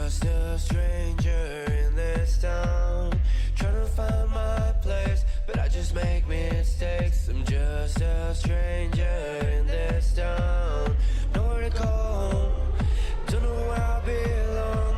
Just a stranger in this town, trying to find my place, but I just make mistakes. I'm just a stranger in this town, nowhere to call, don't know where I belong.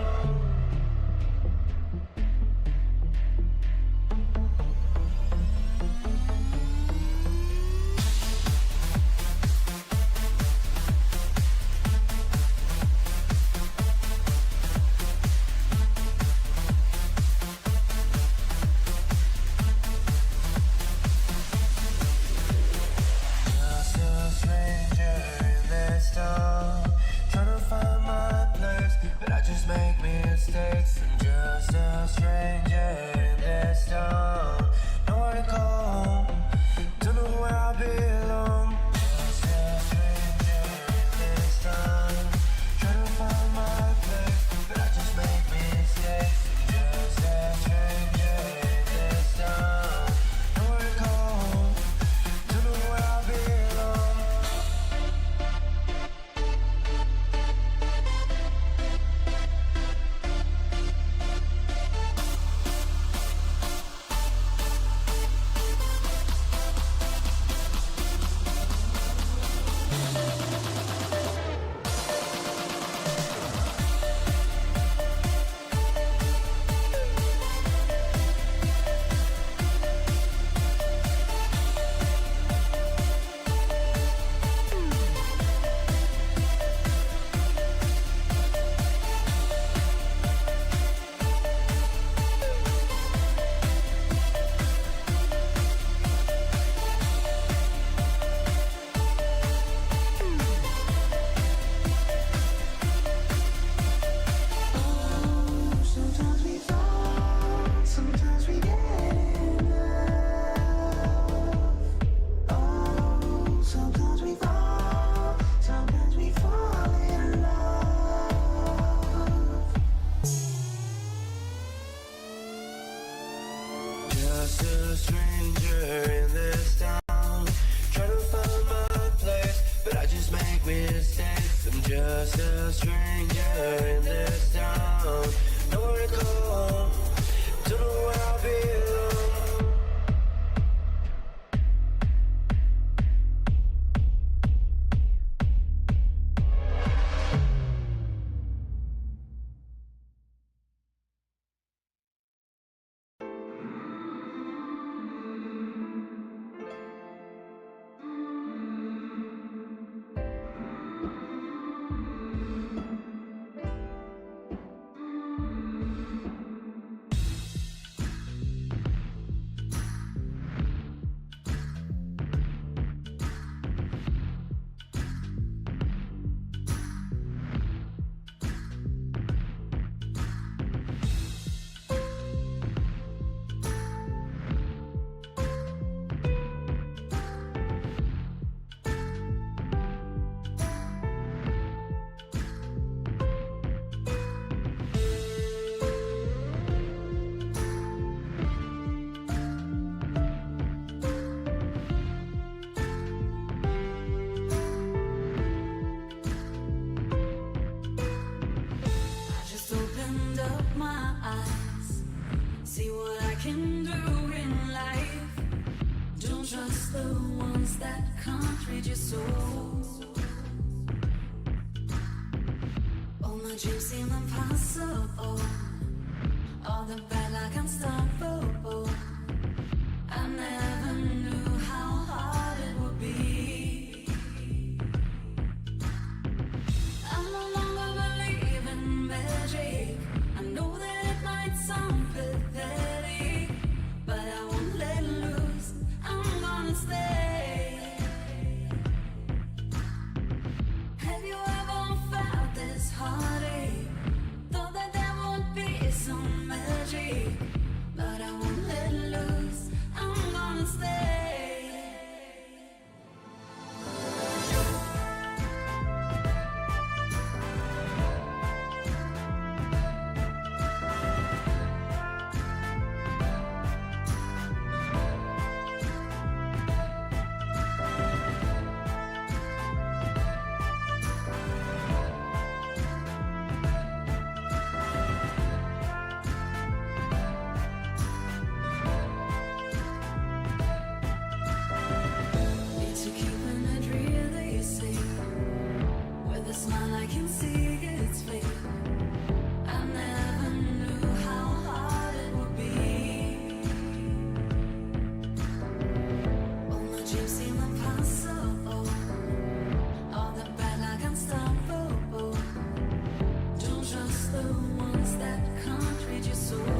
Just a stranger in this town, trying to find my place, but I just make mistakes. I'm just a stranger in this town, nowhere to call, don't know where I belong. Just a stranger in this town, trying to find my place, but I just make mistakes. I'm just a stranger in this town, nowhere to call, don't know where I belong. see what I can do in life. Don't trust the ones that can't read your soul. All my dreams seem impossible. All the bad like unstoppable. I never knew how hard it would be. I no longer believe in magic. I know that it might sound pathetic, but I won't let loose. I'm gonna stay. Have you ever felt this heartache? Thought that there would be some magic, but I won't let loose. I'm gonna stay. Need to keep it really safe. With a smile I can see it's fake. I never knew how hard it would be. All my dreams seem impossible. All the bad like unstoppable. Don't trust the ones that can't read your soul.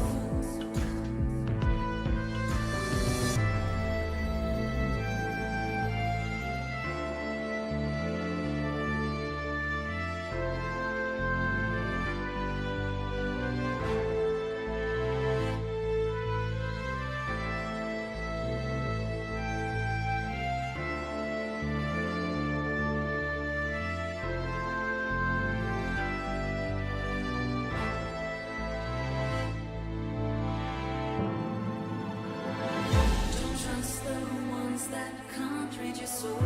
Don't trust the ones that can't read your soul.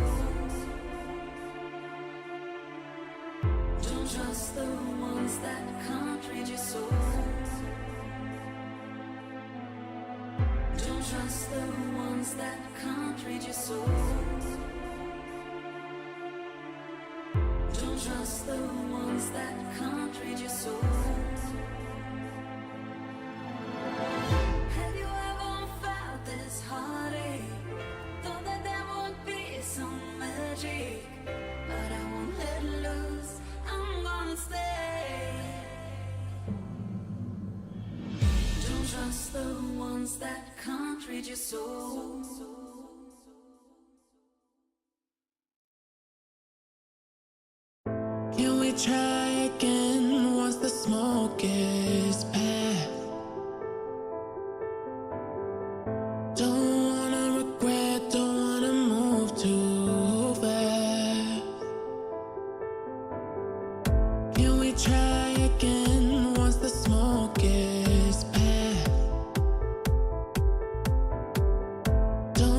Don't trust the ones that can't read your soul. Don't trust the ones that can't read your soul. Don't trust the ones that can't read your soul. Have you ever felt this heartache? Thought that there would be some magic, but I won't let loose. I'm gonna stay. Don't trust the ones that can't read your soul. Can we try again once the smoke is past? Don't wanna regret, don't wanna move too fast. Can we try again once the smoke is past? Don't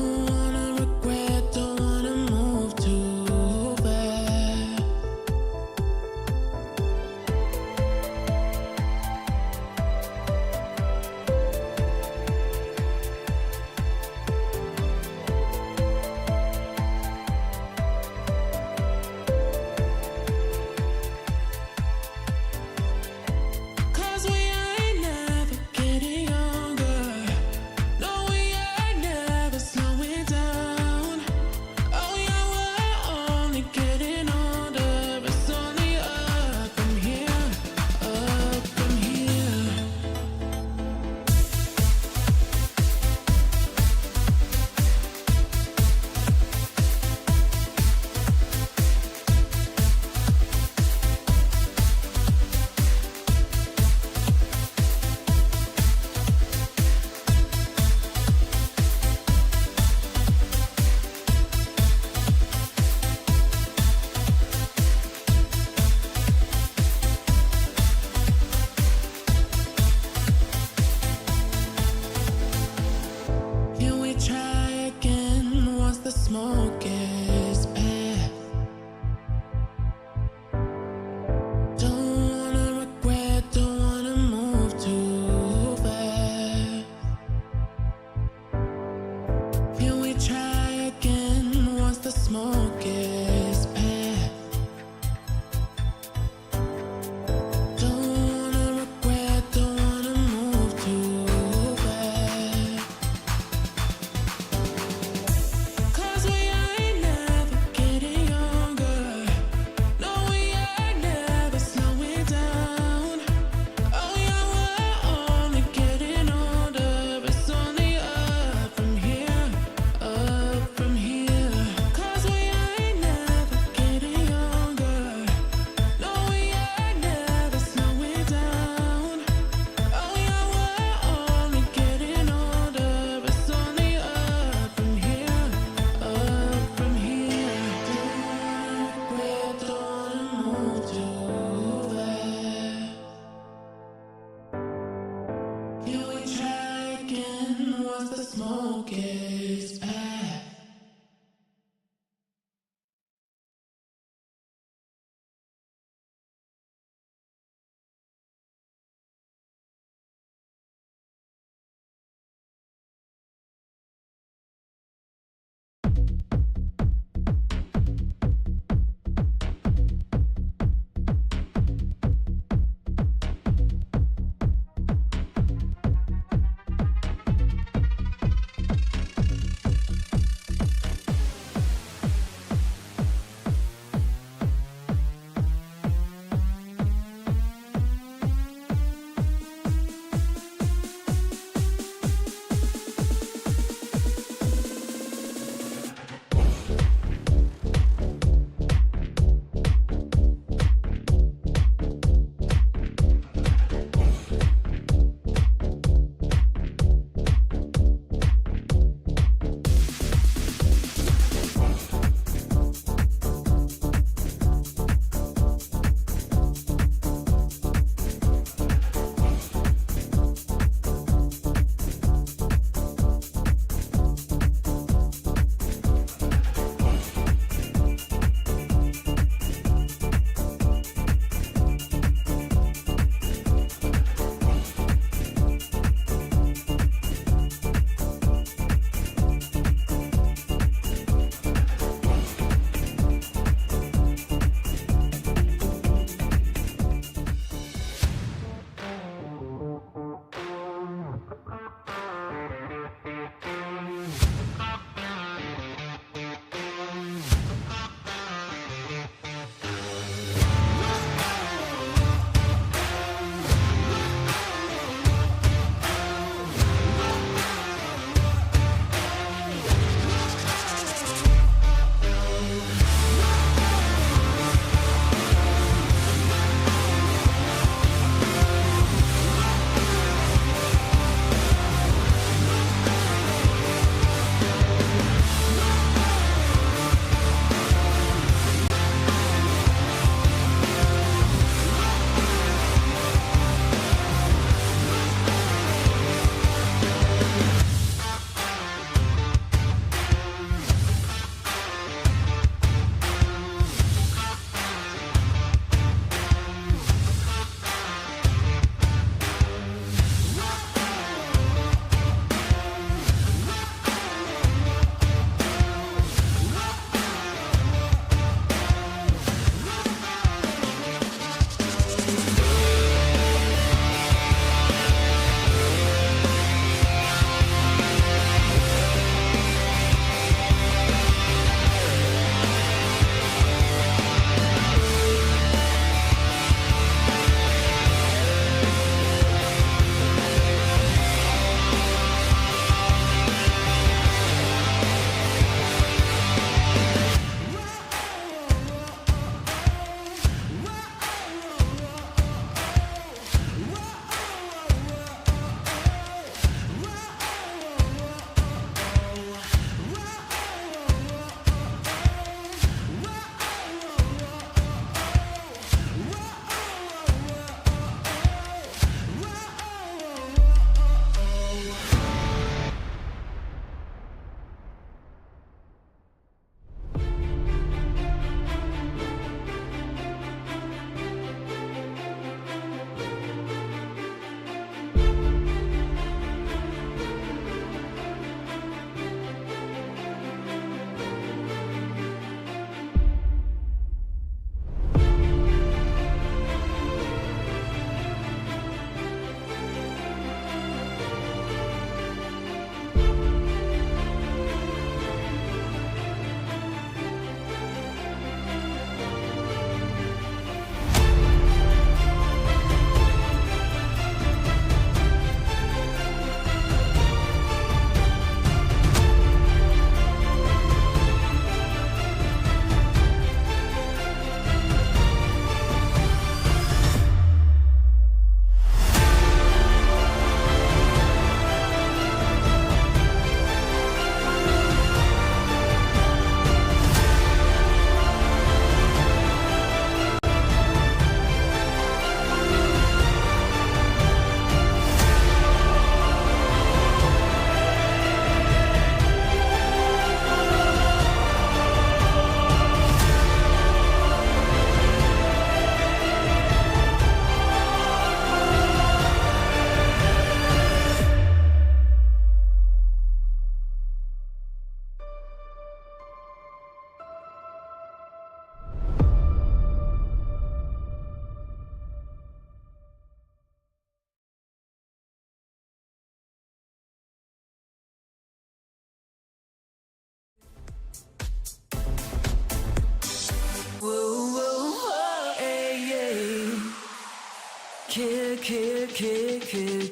Whoa, whoa, whoa, hey, hey.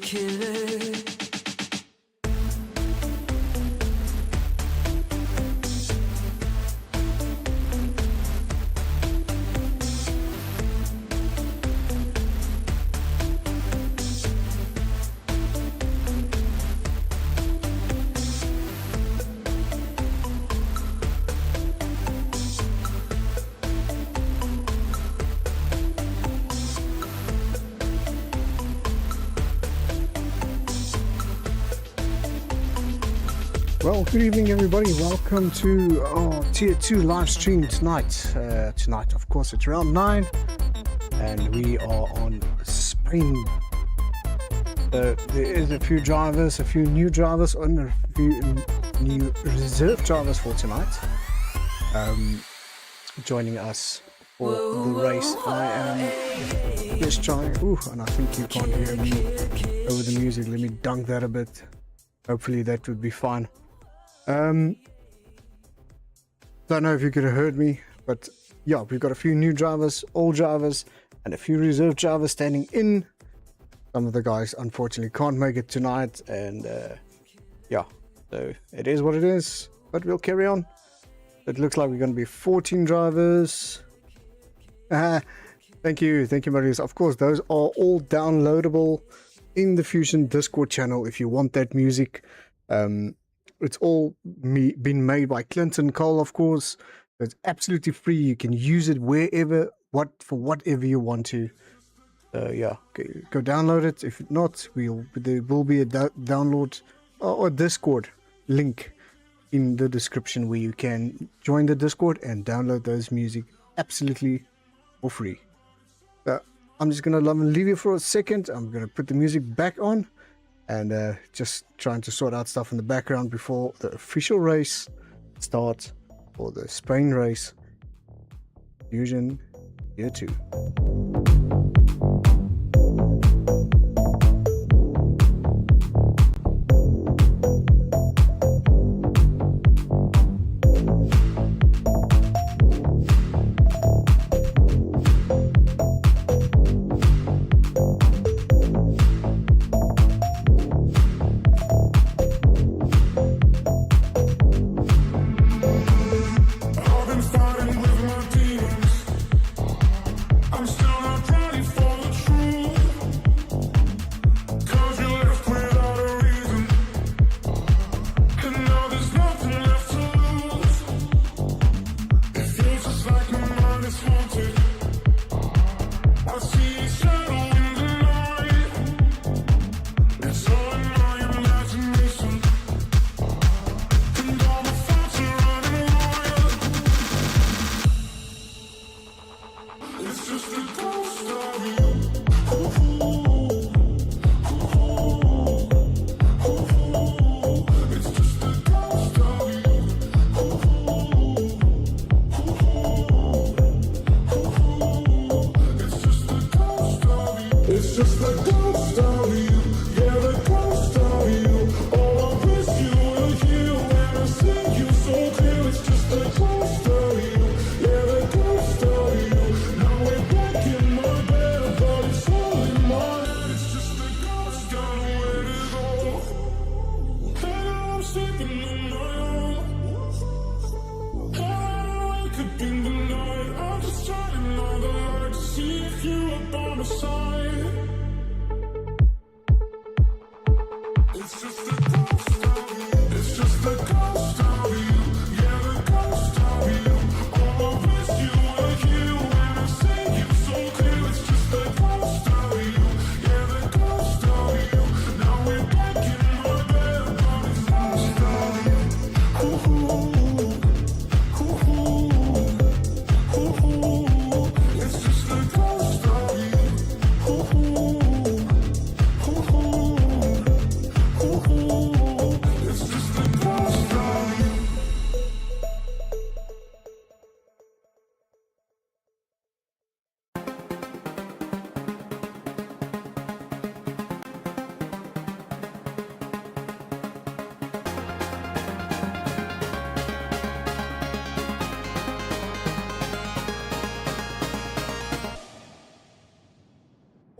Killer. Well, good evening, everybody. Welcome to our Tier 2 live stream tonight. Tonight, of course, it's around 9, and we are on Spain. There is a few new drivers, and a few new reserve drivers for tonight. Joining us for the race. I am just trying. And I think you can't hear me over the music. Let me dunk that a bit. Hopefully, that would be fine. Don't know if you could have heard me, but yeah, we've got a few new drivers, old drivers, and a few reserve drivers standing in. Some of the guys unfortunately can't make it tonight, and yeah, so it is what it is, but we'll carry on. It looks like we're going to be 14 drivers. Thank you, Marius. Of course, those are all downloadable in the Fusion Discord channel if you want that music. It's all been made by Clinton Cole, of course. It's absolutely free. You can use it wherever, for whatever you want to. Yeah, go download it. If not, there will be a download or Discord link in the description where you can join the Discord and download those music absolutely for free. I'm just gonna leave you for a second. I'm gonna put the music back on. And just trying to sort out stuff in the background before the official race starts for the Spain race. Fusion Year 2. Ooh.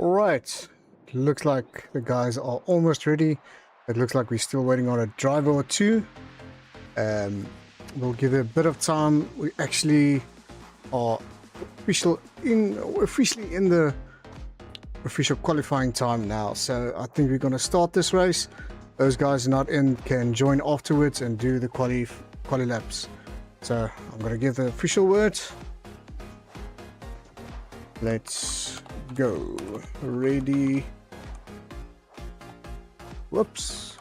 Alright, looks like the guys are almost ready. It looks like we're still waiting on a driver or two. We'll give it a bit of time. We actually are officially in the official qualifying time now, so I think we're going to start this race. Those guys not in can join afterwards and do the quali laps. So I'm going to give the official word. Let's go. Ready. Whoops.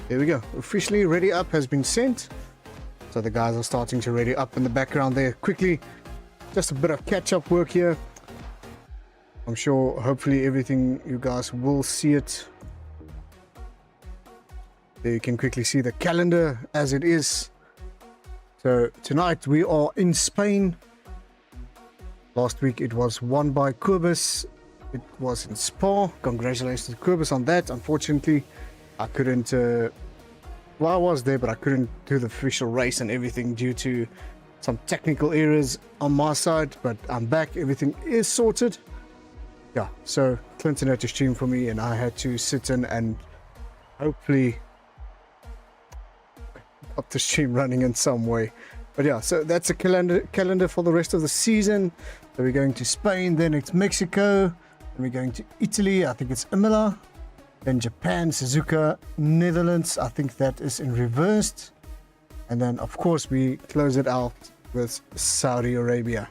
There we go. Officially ready up has been sent. So the guys are starting to ready up in the background there quickly. Just a bit of catch-up work here. I'm sure hopefully everything, you guys will see it. There you can quickly see the calendar as it is. So tonight we are in Spain. Last week it was won by Kurbis. It was in Spa. Congratulations to Kurbis on that. Unfortunately, I couldn't... well, I was there, but I couldn't do the official race and everything due to some technical errors on my side, but I'm back. Everything is sorted. Yeah, so Clinton had to stream for me and I had to sit in and hopefully up the stream running in some way. But yeah, so that's a calendar for the rest of the season. So we're going to Spain, then it's Mexico, and we're going to Italy. I think it's Imola, then Japan, Suzuka, Netherlands. I think that is in reversed. And then of course we close it out with Saudi Arabia.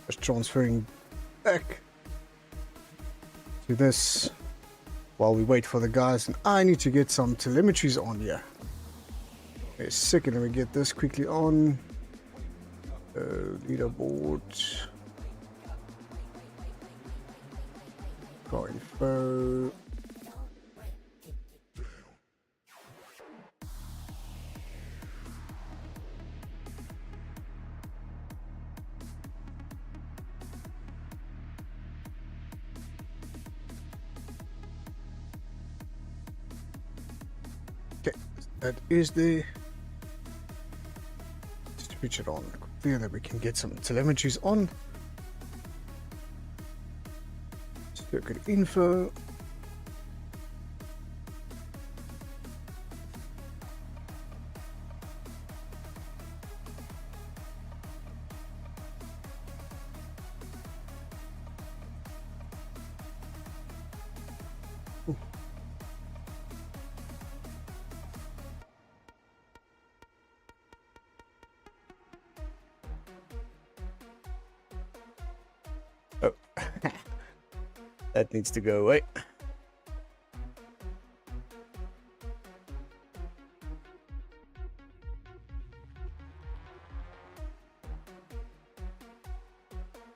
Just transferring back to this while we wait for the guys, and I need to get some telemetries on here. Wait a second, let me get this quickly on. Leaderboard, car info. That is the just switch it on clear that we can get some telemetries on. Circuit info. Oh, that needs to go away.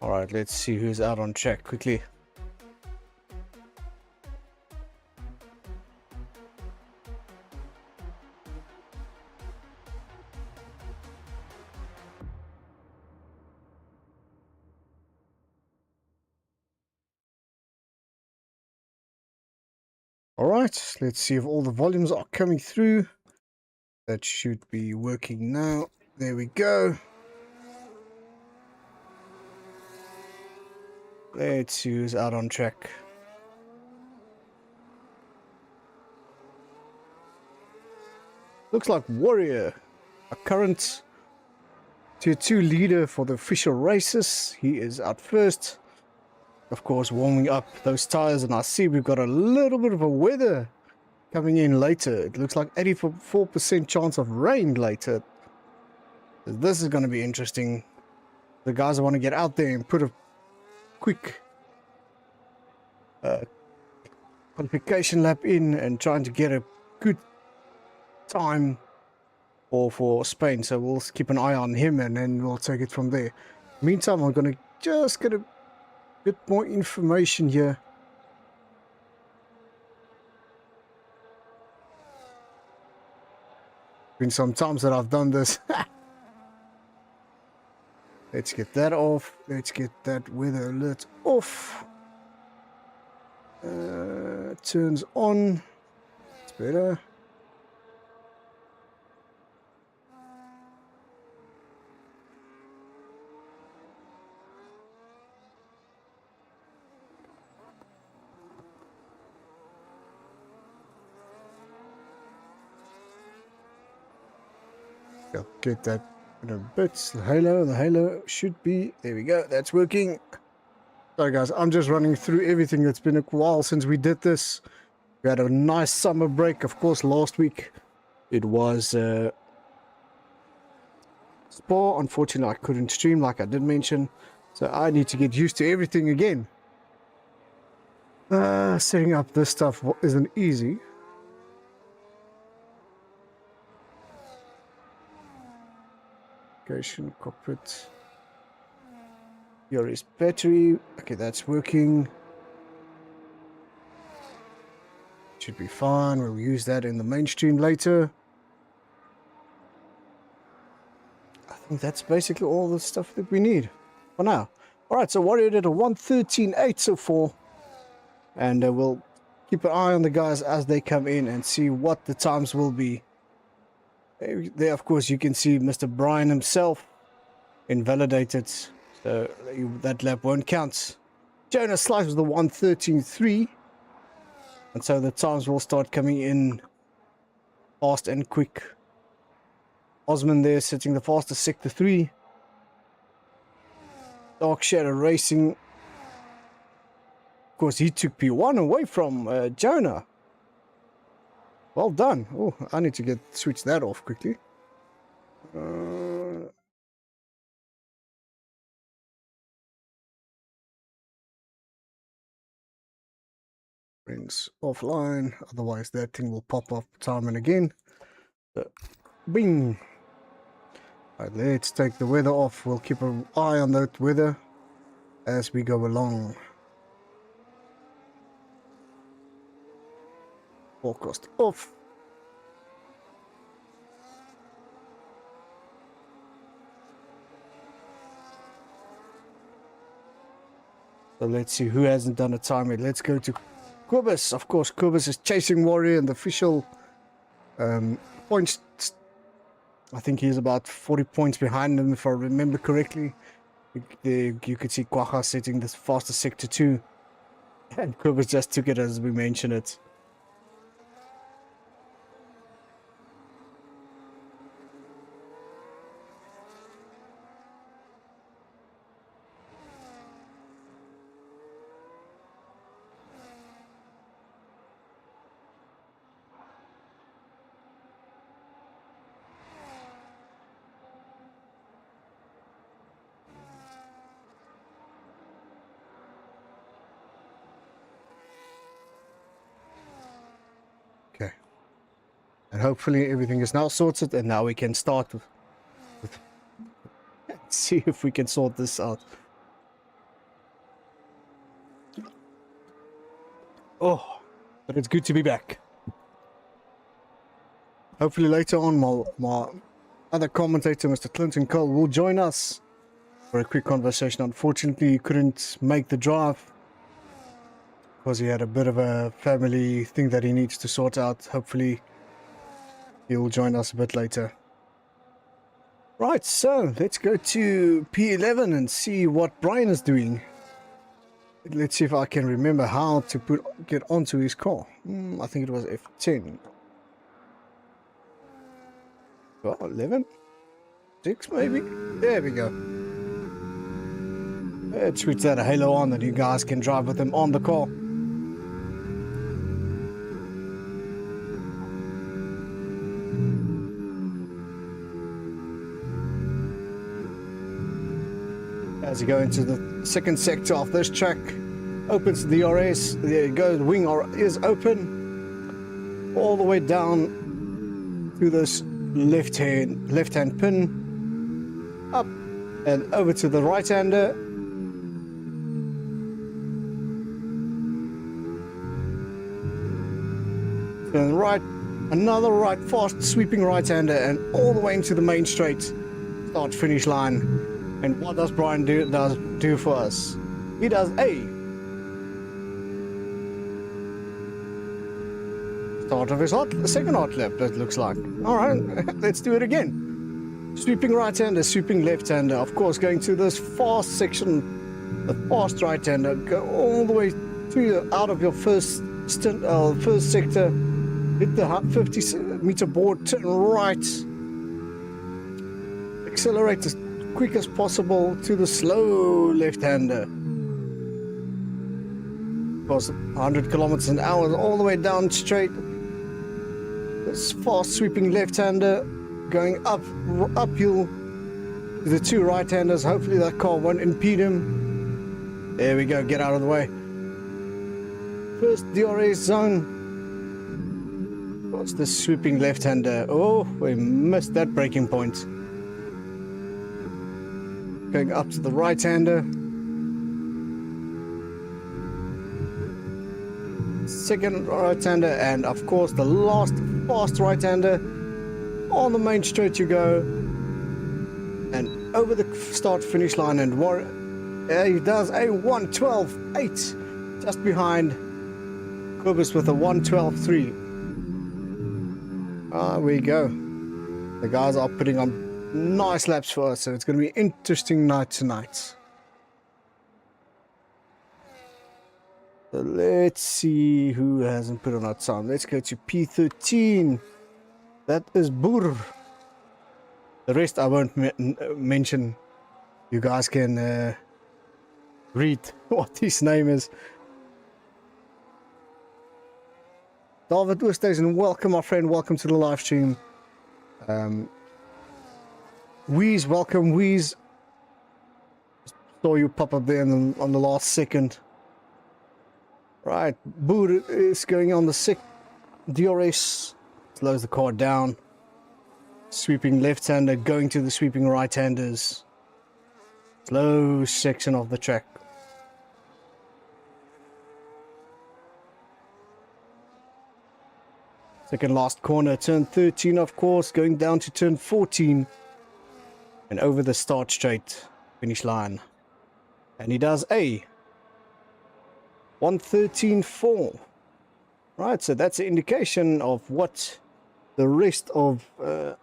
All right, let's see who's out on track quickly. All right, let's see if all the volumes are coming through. That should be working now. There we go. Let's see who's out on track. Looks like Warrior, a current Tier 2 leader for the official races. He is out first. Of course, warming up those tires, and I see we've got a little bit of a weather coming in later. It looks like 84% chance of rain later. This is going to be interesting. The guys want to get out there and put a quick qualification lap in and trying to get a good time for Spain. So we'll keep an eye on him and then we'll take it from there. Meantime, I'm going to just get a bit more information here. Been some times that I've done this. Let's get that off. Let's get that weather alert off. Turns on. Let's better. I'll get that in a bit. The halo should be, there we go, that's working. Sorry guys, I'm just running through everything. It's been a while since we did this. We had a nice summer break. Of course, last week it was Spa. Unfortunately, I couldn't stream like I did mention. So I need to get used to everything again. Setting up this stuff isn't easy. Cockpit. Here is battery. Okay, that's working. Should be fine. We'll use that in the mainstream later. I think that's basically all the stuff that we need for now. Alright, so Warrior did a 113.8 so far. And we'll keep an eye on the guys as they come in and see what the times will be. There, of course, you can see Mr. Brian himself invalidated, so that lap won't count. Jonah Slice was the 113.3, and so the times will start coming in fast and quick. Osman there sitting the fastest sector 3. Dark Shadow Racing. Of course, he took P1 away from Jonah. Well done. Oh, I need to switch that off quickly. Brings offline, otherwise that thing will pop up time and again. So, bing. Alright, let's take the weather off. We'll keep an eye on that weather as we go along. Forecast off. So let's see who hasn't done a time yet. Let's go to Kobus. Of course, Kobus is chasing Warrior and the official points. I think he's about 40 points behind him, if I remember correctly. You could see Kwaha sitting the fastest sector 2. And Kobus just took it as we mentioned it. Okay. And hopefully everything is now sorted, and now we can start with see if we can sort this out. Oh, but it's good to be back. Hopefully later on my other commentator, Mr. Clinton Cole, will join us for a quick conversation. Unfortunately, he couldn't make the drive because he had a bit of a family thing that he needs to sort out. Hopefully he'll join us a bit later. Right, so let's go to P11 and see what Brian is doing. Let's see if I can remember how to get onto his car. I think it was F10. Well, 11? 6 maybe? There we go. Let's switch that halo on that you guys can drive with him on the car. As you go into the second sector of this track, opens the DRS, there you go, the wing is open, all the way down to this left hand pin, up and over to the right hander. Turn right, another right, fast sweeping right hander, and all the way into the main straight, start finish line. And what does Brian do for us? He does a Start of his second hot lap, that looks like. All right, let's do it again. Sweeping right-hander, sweeping left-hander. Of course, going to this fast section, the fast right-hander. Go all the way to out of your first stint, first sector. Hit the 50-meter board, turn right. Accelerate as quick as possible to the slow left-hander. Of course, 100 kilometers an hour all the way down straight. This fast sweeping left-hander going uphill to the two right-handers. Hopefully that car won't impede him. There we go, get out of the way. First DRS zone. What's the sweeping left-hander? Oh, we missed that braking point. Going up to the right-hander. Second right-hander, and of course the last fast right-hander. On the main straight you go, and over the start finish line, and he does a 1:12.8, just behind Kobus with a 1:12.3. We go. The guys are putting on nice laps for us, so it's going to be an interesting night tonight. So let's see who hasn't put on our time. Let's go to P13. That is Boer. The rest I won't mention. You guys can read what his name is. David Oosthuizen, welcome my friend. Welcome to the live stream. Weeze, welcome Weeze. Saw you pop up there on the last second. Right, Boer is going on the DRS. Slows the car down. Sweeping left-hander going to the sweeping right-handers. Slow section of the track. Second last corner, turn 13 of course, going down to turn 14. And over the start straight finish line. And he does a 1:13.4. Right, so that's an indication of what the rest of the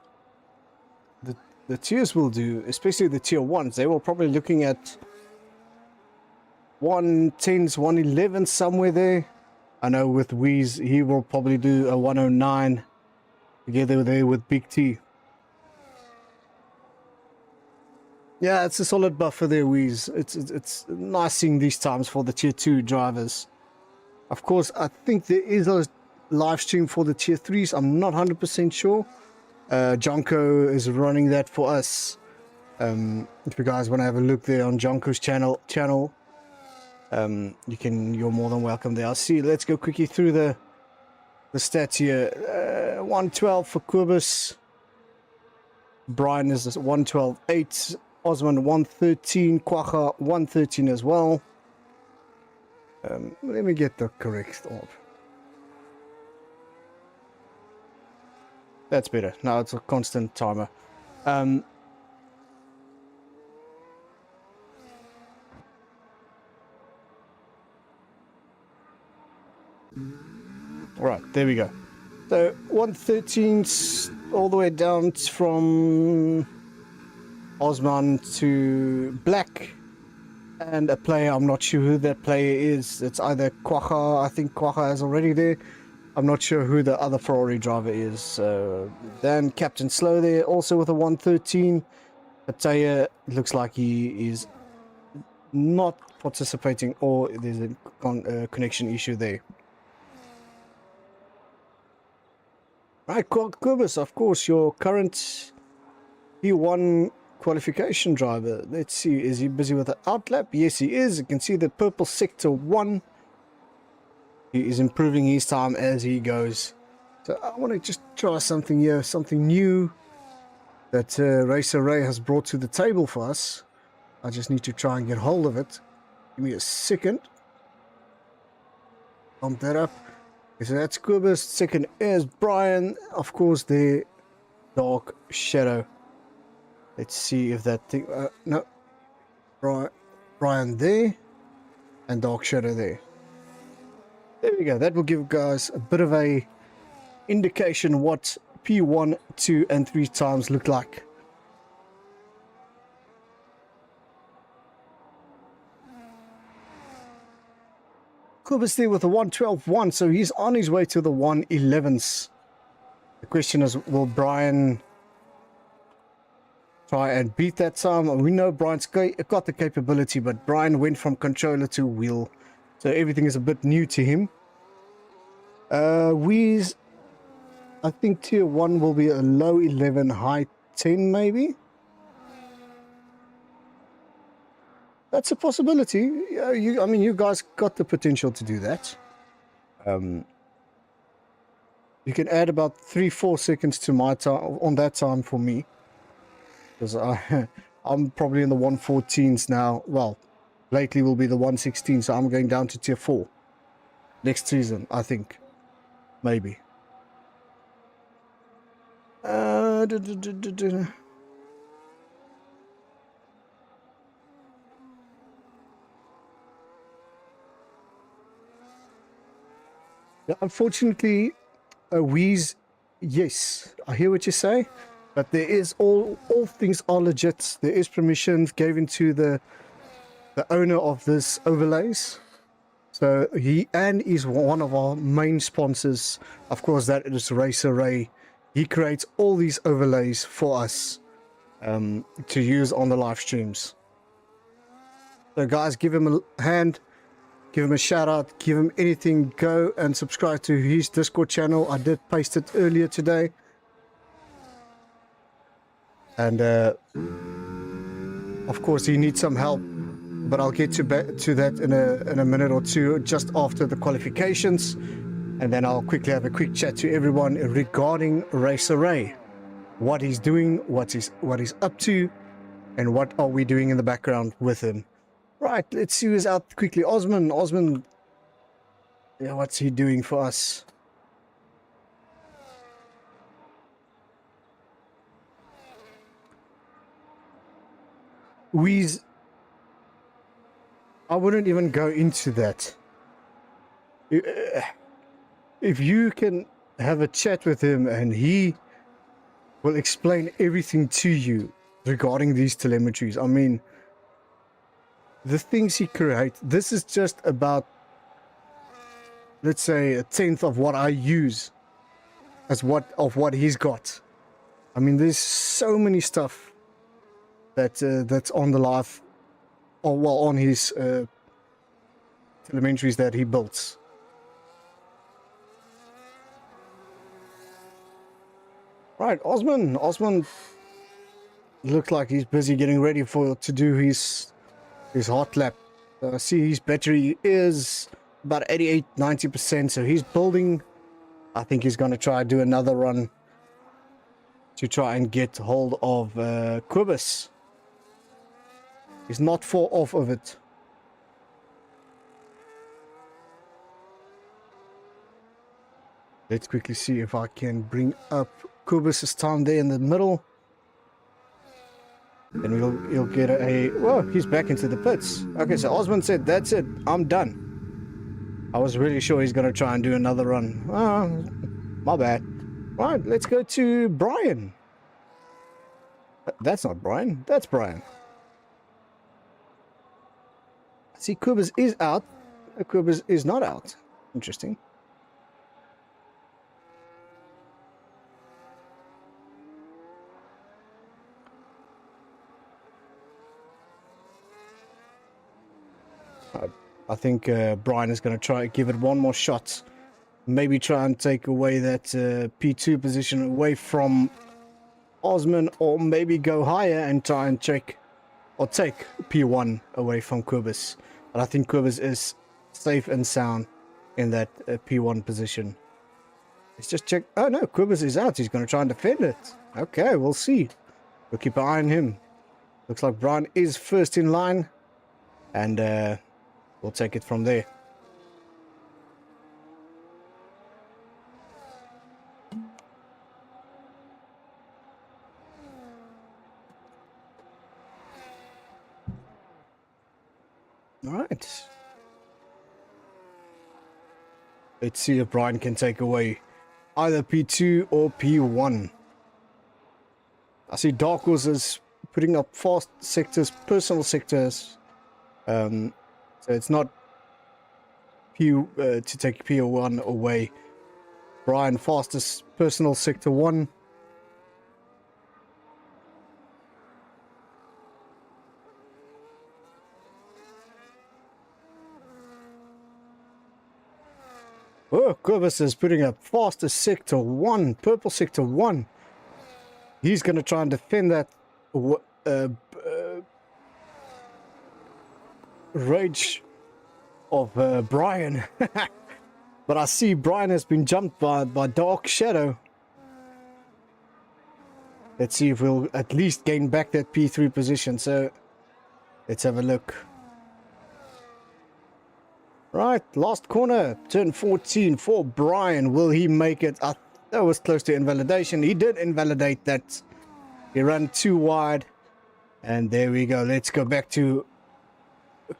tiers will do, especially the tier 1s. They were probably looking at 110s, 111s somewhere there. I know with Weeze, he will probably do a 109 together there with Big T. Yeah, it's a solid buffer there, Weeze. It's nice seeing these times for the tier 2 drivers. Of course, I think there is a live stream for the tier 3s. I'm not 100% sure. Jonko is running that for us. If you guys want to have a look there on Jonko's channel, you're more than welcome there. I'll see. Let's go quickly through the stats here. 112 for Kobus. Brian is 112.8. Osman 113. Kwacha 113 as well. Let me get the correct order. That's better. Now it's a constant timer. Right, there we go. So 113 all the way down from Osman to Black. And a player, I'm not sure who that player is. It's either Kwacha, I think Kwacha is already there. I'm not sure who the other Ferrari driver is. Then Captain Slow there, also with a 113. Ataya, looks like he is not participating, or there's a connection issue there. Right, Kobus, of course, your current P1 qualification driver. Let's see, is he busy with the outlap? Yes, he is. You can see the purple sector 1. He is improving his time as he goes. So I want to just try something here, something new that Racer Ray has brought to the table for us. I just need to try and get hold of it. Give me a second. Pump that up. Okay, so that's Kobus. Second is Brian. Of course, the Dark Shadow. Let's see if that thing... no. Brian there. And Dark Shadow there. There we go. That will give guys a bit of a indication what P1, 2, and 3 times look like. Kubus there with a 112.1, so he's on his way to the 111s. The question is, will Brian try and beat that time? We know Brian's got the capability, but Brian went from controller to wheel, so everything is a bit new to him. Weez, I think tier 1 will be a low 11, high 10 maybe. That's a possibility. I mean, you guys got the potential to do that. You can add about 3-4 seconds to my time on that time for me, because I'm probably in the 114s now. Well, lately will be the 116, so I'm going down to tier 4 next season, I think, maybe. Yeah, unfortunately, Wheeze, yes, I hear what you say, but there is all things are legit. There is permissions given to the owner of this overlays. So he is one of our main sponsors. Of course, that is Racer Ray. He creates all these overlays for us to use on the live streams. So guys, give him a hand. Give him a shout out, give him anything, go and subscribe to his Discord channel. I did paste it earlier today. And of course he needs some help, but I'll get to that in a minute or two, just after the qualifications. And then I'll quickly have a quick chat to everyone regarding Racer Ray. What he's doing, what he's up to, and what are we doing in the background with him. Right, let's see who's out quickly. Osman, yeah, what's he doing for us? Weez, I wouldn't even go into that. If you can have a chat with him and he will explain everything to you regarding these telemetries, I mean, the things he creates, this is just about, let's say, a tenth of what I use as what he's got. I mean, there's so many stuff that's on the live, or well, on his telemetries that he builds. Right, Osman looks like he's busy getting ready to do his hot lap. I see his battery is about 88-90%, so he's building. I think he's going to try to do another run to try and get hold of Kubus. He's not far off of it. Let's quickly see if I can bring up Kubus's time there in the middle. Then he'll get a... Whoa, he's back into the pits. Okay, so Osman said, that's it, I'm done. I was really sure he's going to try and do another run. Oh, my bad. Right, let's go to Brian. That's not Brian, that's Brian. See, Kubus is out. Kubus is not out. Interesting. I think Brian is going to try to give it one more shot. Maybe try and take away that P2 position away from Osman, or maybe go higher and try and check or take P1 away from Kubus. But I think Kubus is safe and sound in that P1 position. Let's just check. Oh no, Kubus is out. He's going to try and defend it. Okay, we'll see. We'll keep an eye on him. Looks like Brian is first in line. And we'll take it from there. All right. Let's see if Brian can take away either P2 or P1. I see Dark Horse is putting up fast sectors, personal sectors. So it's not to take P1 away. Brian fastest personal sector 1. Oh, Corvus is putting up fastest sector 1, purple sector 1. He's going to try and defend that rage of Brian. But I see Brian has been jumped by Dark Shadow. Let's see if we'll at least gain back that P3 position. So let's have a look. Right, last corner, turn 14 for Brian. Will he make it? That was close to invalidation. He did invalidate that. He ran too wide. And there we go. Let's go back to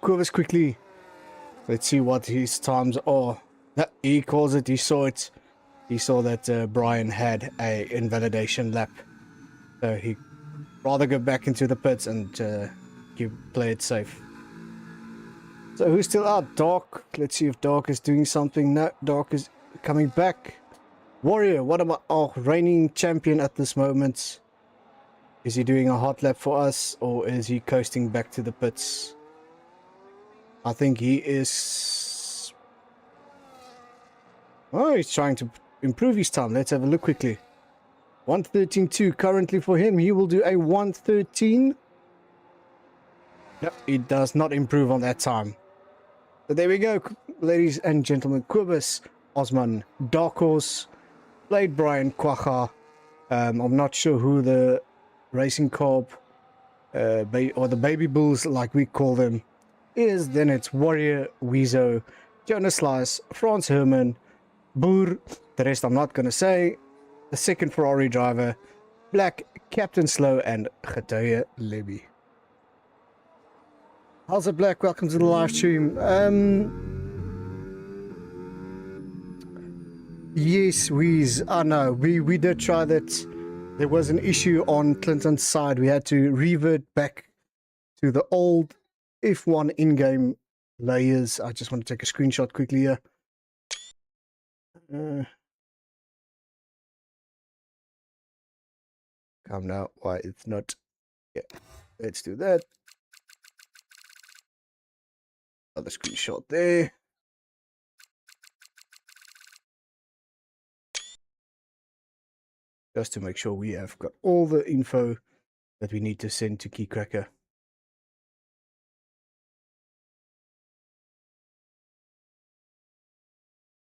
Corvus quickly. Let's see what his times are. He calls it. He saw it. He saw that Brian had a invalidation lap. So he rather go back into the pits and play it safe. So who's still out? Dark. Let's see if Dark is doing something. No, Dark is coming back. Warrior, what about our reigning champion at this moment? Is he doing a hot lap for us, or is he coasting back to the pits? I think he is... Oh, he's trying to improve his time. Let's have a look quickly. 1:13.2 currently for him. He will do a 1:13. No, he does not improve on that time. So there we go, ladies and gentlemen. Quibus, Osman, Dark Horse, played Brian Kwacha. I'm not sure who the Racing Corp or the Baby Bulls, like we call them, is. Then it's Warrior, Weezo, Jonas Slice, Frans Herman, Boer, the rest I'm not going to say, the second Ferrari driver, Black, Captain Slow, and Getoye Libby. How's it, Black? Welcome to the live stream. Yes, Weez. I know. We did try that. There was an issue on Clinton's side. We had to revert back to the old F1 in-game layers. I just want to take a screenshot quickly here. Come now. Why it's not? Yeah. Let's do that. Another screenshot there. Just to make sure we have got all the info that we need to send to Keycracker.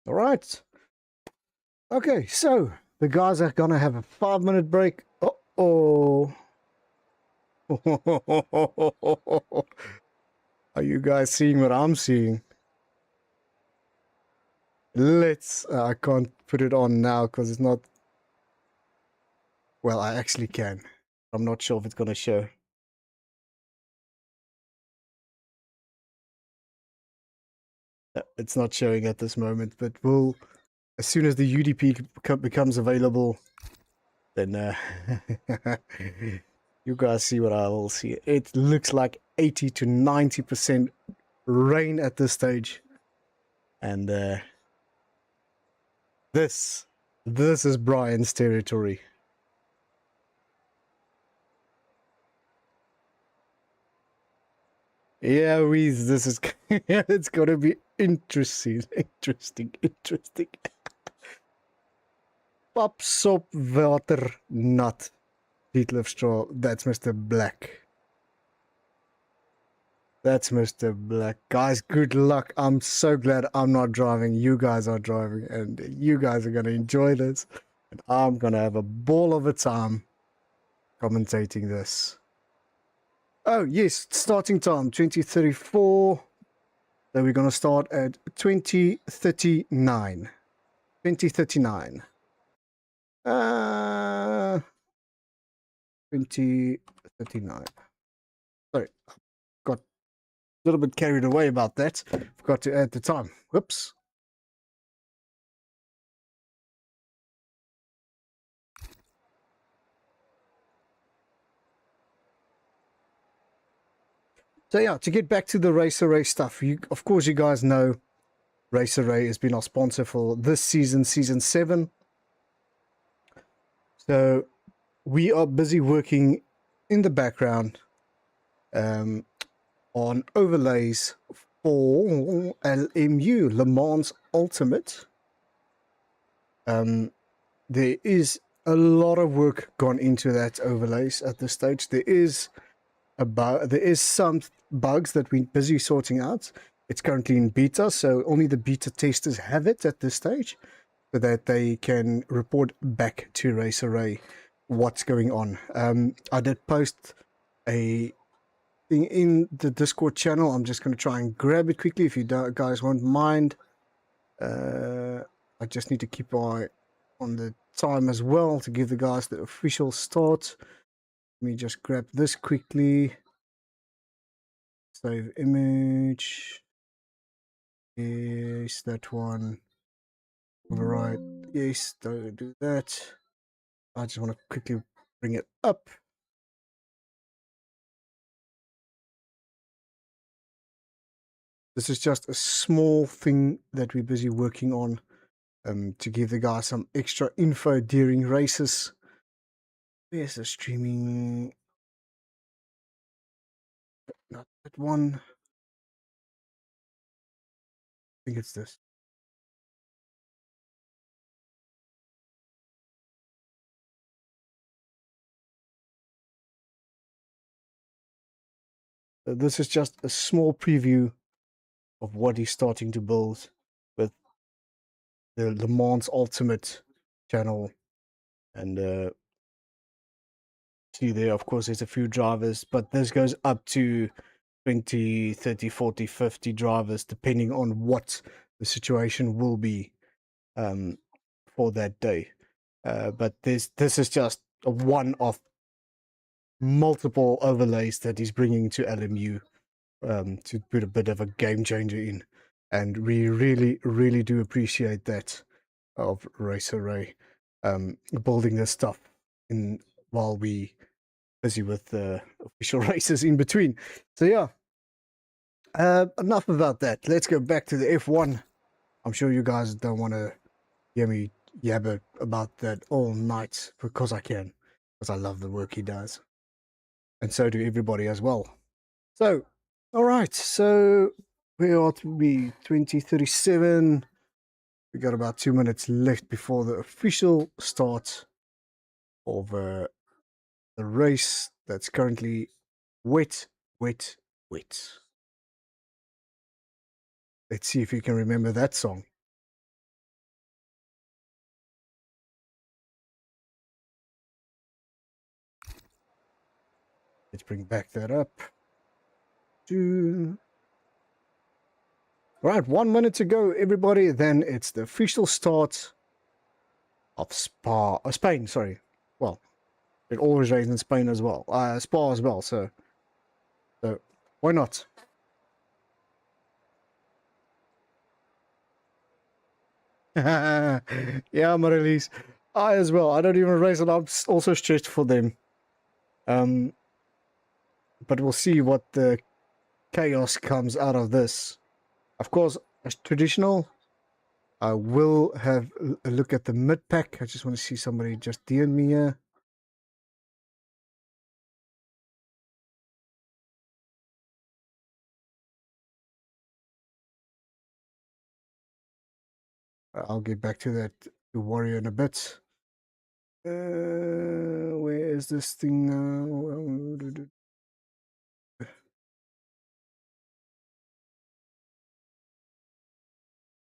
All right. Okay, so the guys are gonna have a 5-minute break. Uh-oh. Are you guys seeing what I'm seeing? Let's... I can't put it on now because it's not... Well, I actually can. I'm not sure if it's going to show. It's not showing at this moment, but we'll... As soon as the UDP becomes available, then you guys see what I will see. It looks like 80 to 90% rain at this stage. And this is Brian's territory. Yeah, this is it's gonna be interesting. Pap sop water nat. Straw. That's Mr. Black. That's Mr. Black. Guys, good luck. I'm so glad I'm not driving. You guys are driving, and you guys are gonna enjoy this. And I'm gonna have a ball of a time commentating this. Oh, yes, starting time, 20:34. So we're going to start at 20:39. 20:39. 20:39. Sorry, got a little bit carried away about that. Forgot to add the time. Whoops. So yeah, to get back to the Racer Ray stuff, of course you guys know Racer Ray has been our sponsor for this season, season 7. So we are busy working in the background on overlays for LMU, Le Mans Ultimate. There is a lot of work gone into that overlays at this stage. There is some bugs that we're busy sorting out. It's currently in beta, so only the beta testers have it at this stage, so that they can report back to Racer Ray what's going on. I did post a thing in the Discord channel. I'm just going to try and grab it quickly if you guys won't mind. I just need to keep an eye on the time as well to give the guys the official start. Let me just grab this quickly. Save image. Yes, that one. Override. Yes, don't do that. I just want to quickly bring it up. This is just a small thing that we're busy working on to give the guys some extra info during races. Where's the streaming? Not that one. I think it's this. This is just a small preview of what he's starting to build with the Le Mans Ultimate channel. And see there, of course, there's a few drivers, but this goes up to 20, 30, 40, 50 drivers, depending on what the situation will be for that day. But this is just one of multiple overlays that he's bringing to LMU to put a bit of a game changer in. And we really, really do appreciate that of Racer Ray building this stuff in while we busy with the official races in between. So yeah, enough about that. Let's go back to the F1. I'm sure you guys don't want to hear me yabber about that all night, because I can, because I love the work he does, and so do everybody as well. So, all right, so we are to be 2037. We got about 2 minutes left before the official start of the race that's currently wet, wet, wet. Let's see if you can remember that song. Let's bring back that up. Right, 1 minute to go, everybody. Then it's the official start of Spain, sorry. Well, it always rains in Spain as well. Spa as well, so why not? Yeah, Marilis. I as well. I don't even race, and I'm also stretched for them. But we'll see what the chaos comes out of this. Of course, as traditional, I will have a look at the mid pack. I just want to see somebody just DM me here. I'll get back to that warrior in a bit. Where is this thing now?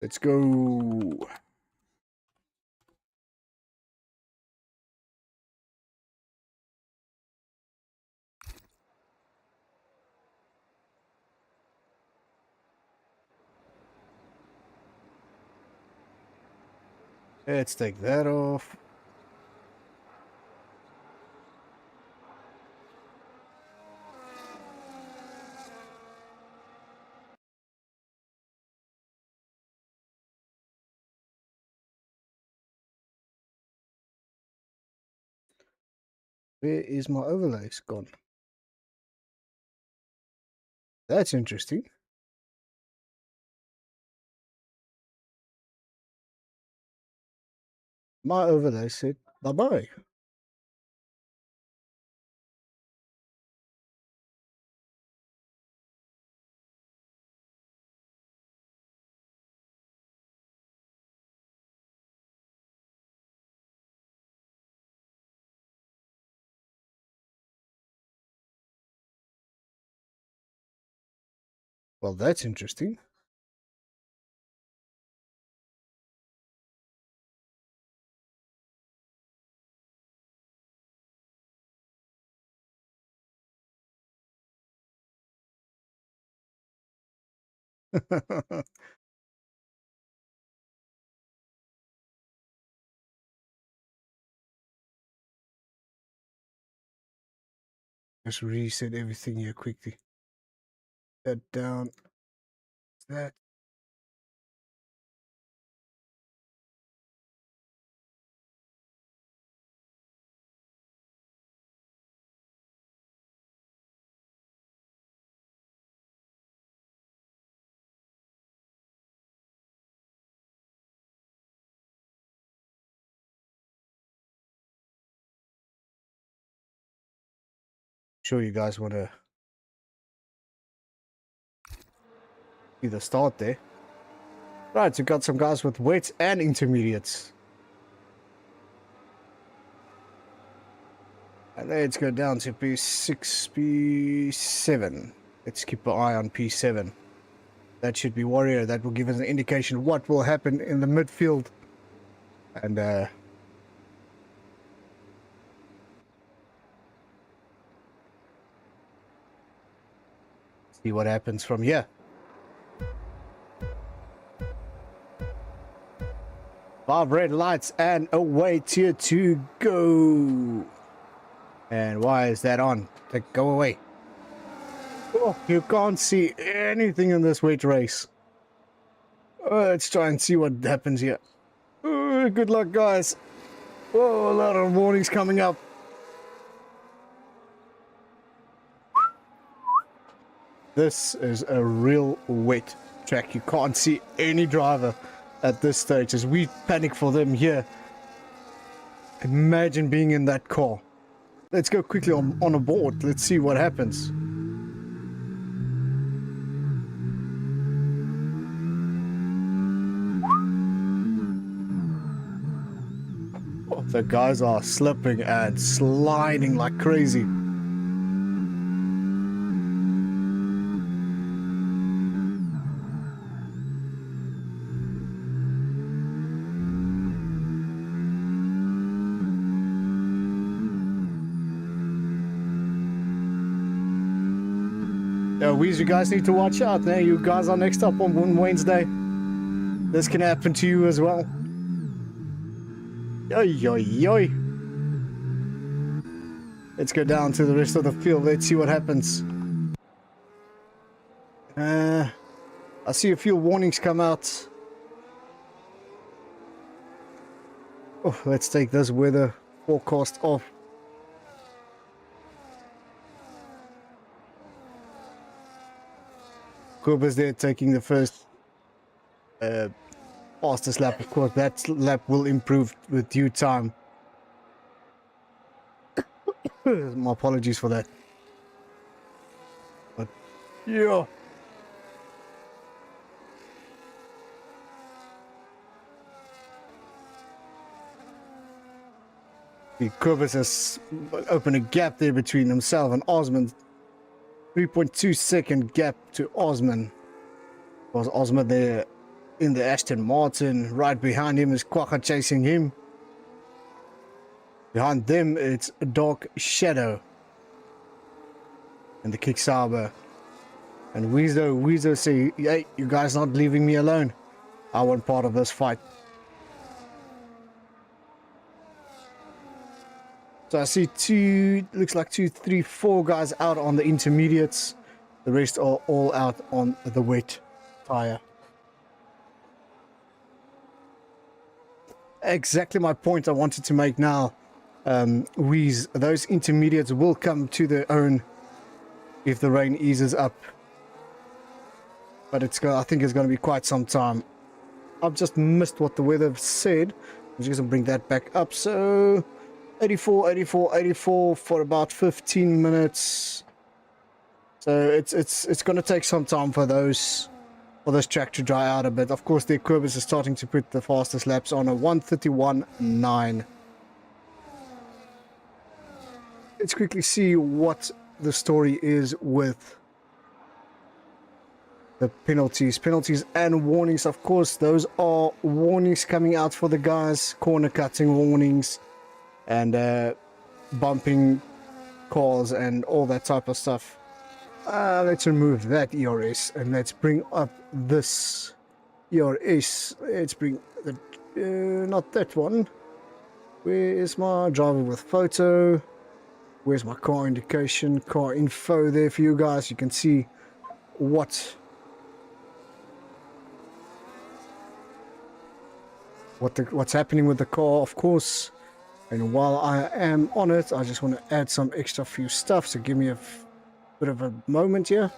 Let's go. Let's take that off. Where is my overlays gone? That's interesting. My overlay said bye-bye. Well, that's interesting. Just reset everything here quickly. That down. That. Sure, you guys want to see the start there. Right, so got some guys with wets and intermediates. And let's go down to P6, P7. Let's keep an eye on P7. That should be Warrior. That will give us an indication of what will happen in the midfield. And see what happens from here. 5 red lights and away tier 2 go. And why is that on? Like, go away. Oh, you can't see anything in this wet race. Let's try and see what happens here. Good luck, guys. Whoa, a lot of warnings coming up. This is a real wet track. You can't see any driver at this stage as we panic for them here. Imagine being in that car. Let's go quickly on a board. Let's see what happens. Oh, the guys are slipping and sliding like crazy. You guys need to watch out now. You guys are next up on Wednesday. This can happen to you as well. Yo, yo, yo. Let's go down to the rest of the field. Let's see what happens. I see a few warnings come out. Oh, let's take this weather forecast off. Cooper's there taking the first fastest lap. Of course, that lap will improve with due time. My apologies for that. But yeah. Cooper's has opened a gap there between himself and Osmond. 3.2 second gap to Osman. Was Osman there in the Aston Martin? Right behind him is Quagga chasing him. Behind them it's Dark Shadow and the Kick Sauber. And Weezo say, hey, you guys not leaving me alone. I want part of this fight. So I see looks like 2, 3, 4 guys out on the intermediates. The rest are all out on the wet tire. Exactly my point I wanted to make now. Those intermediates will come to their own if the rain eases up. but I think it's going to be quite some time. I've just missed what the weather said. I'm just going to bring that back up. So 84, 84, 84 for about 15 minutes. So it's going to take some time for this track to dry out a bit. Of course, the Equibus is starting to put the fastest laps on a 1:31.9. Let's quickly see what the story is with the penalties and warnings. Of course, those are warnings coming out for the guys, corner cutting warnings and bumping cars and all that type of stuff. Let's remove that ERS and let's bring up this ERS. Let's bring the not that one. Where is my driver with photo? Where's my car indication, car info there for you guys? You can see what's happening with the car, of course. And while I am on it, I just want to add some extra few stuff, so give me a bit of a moment here.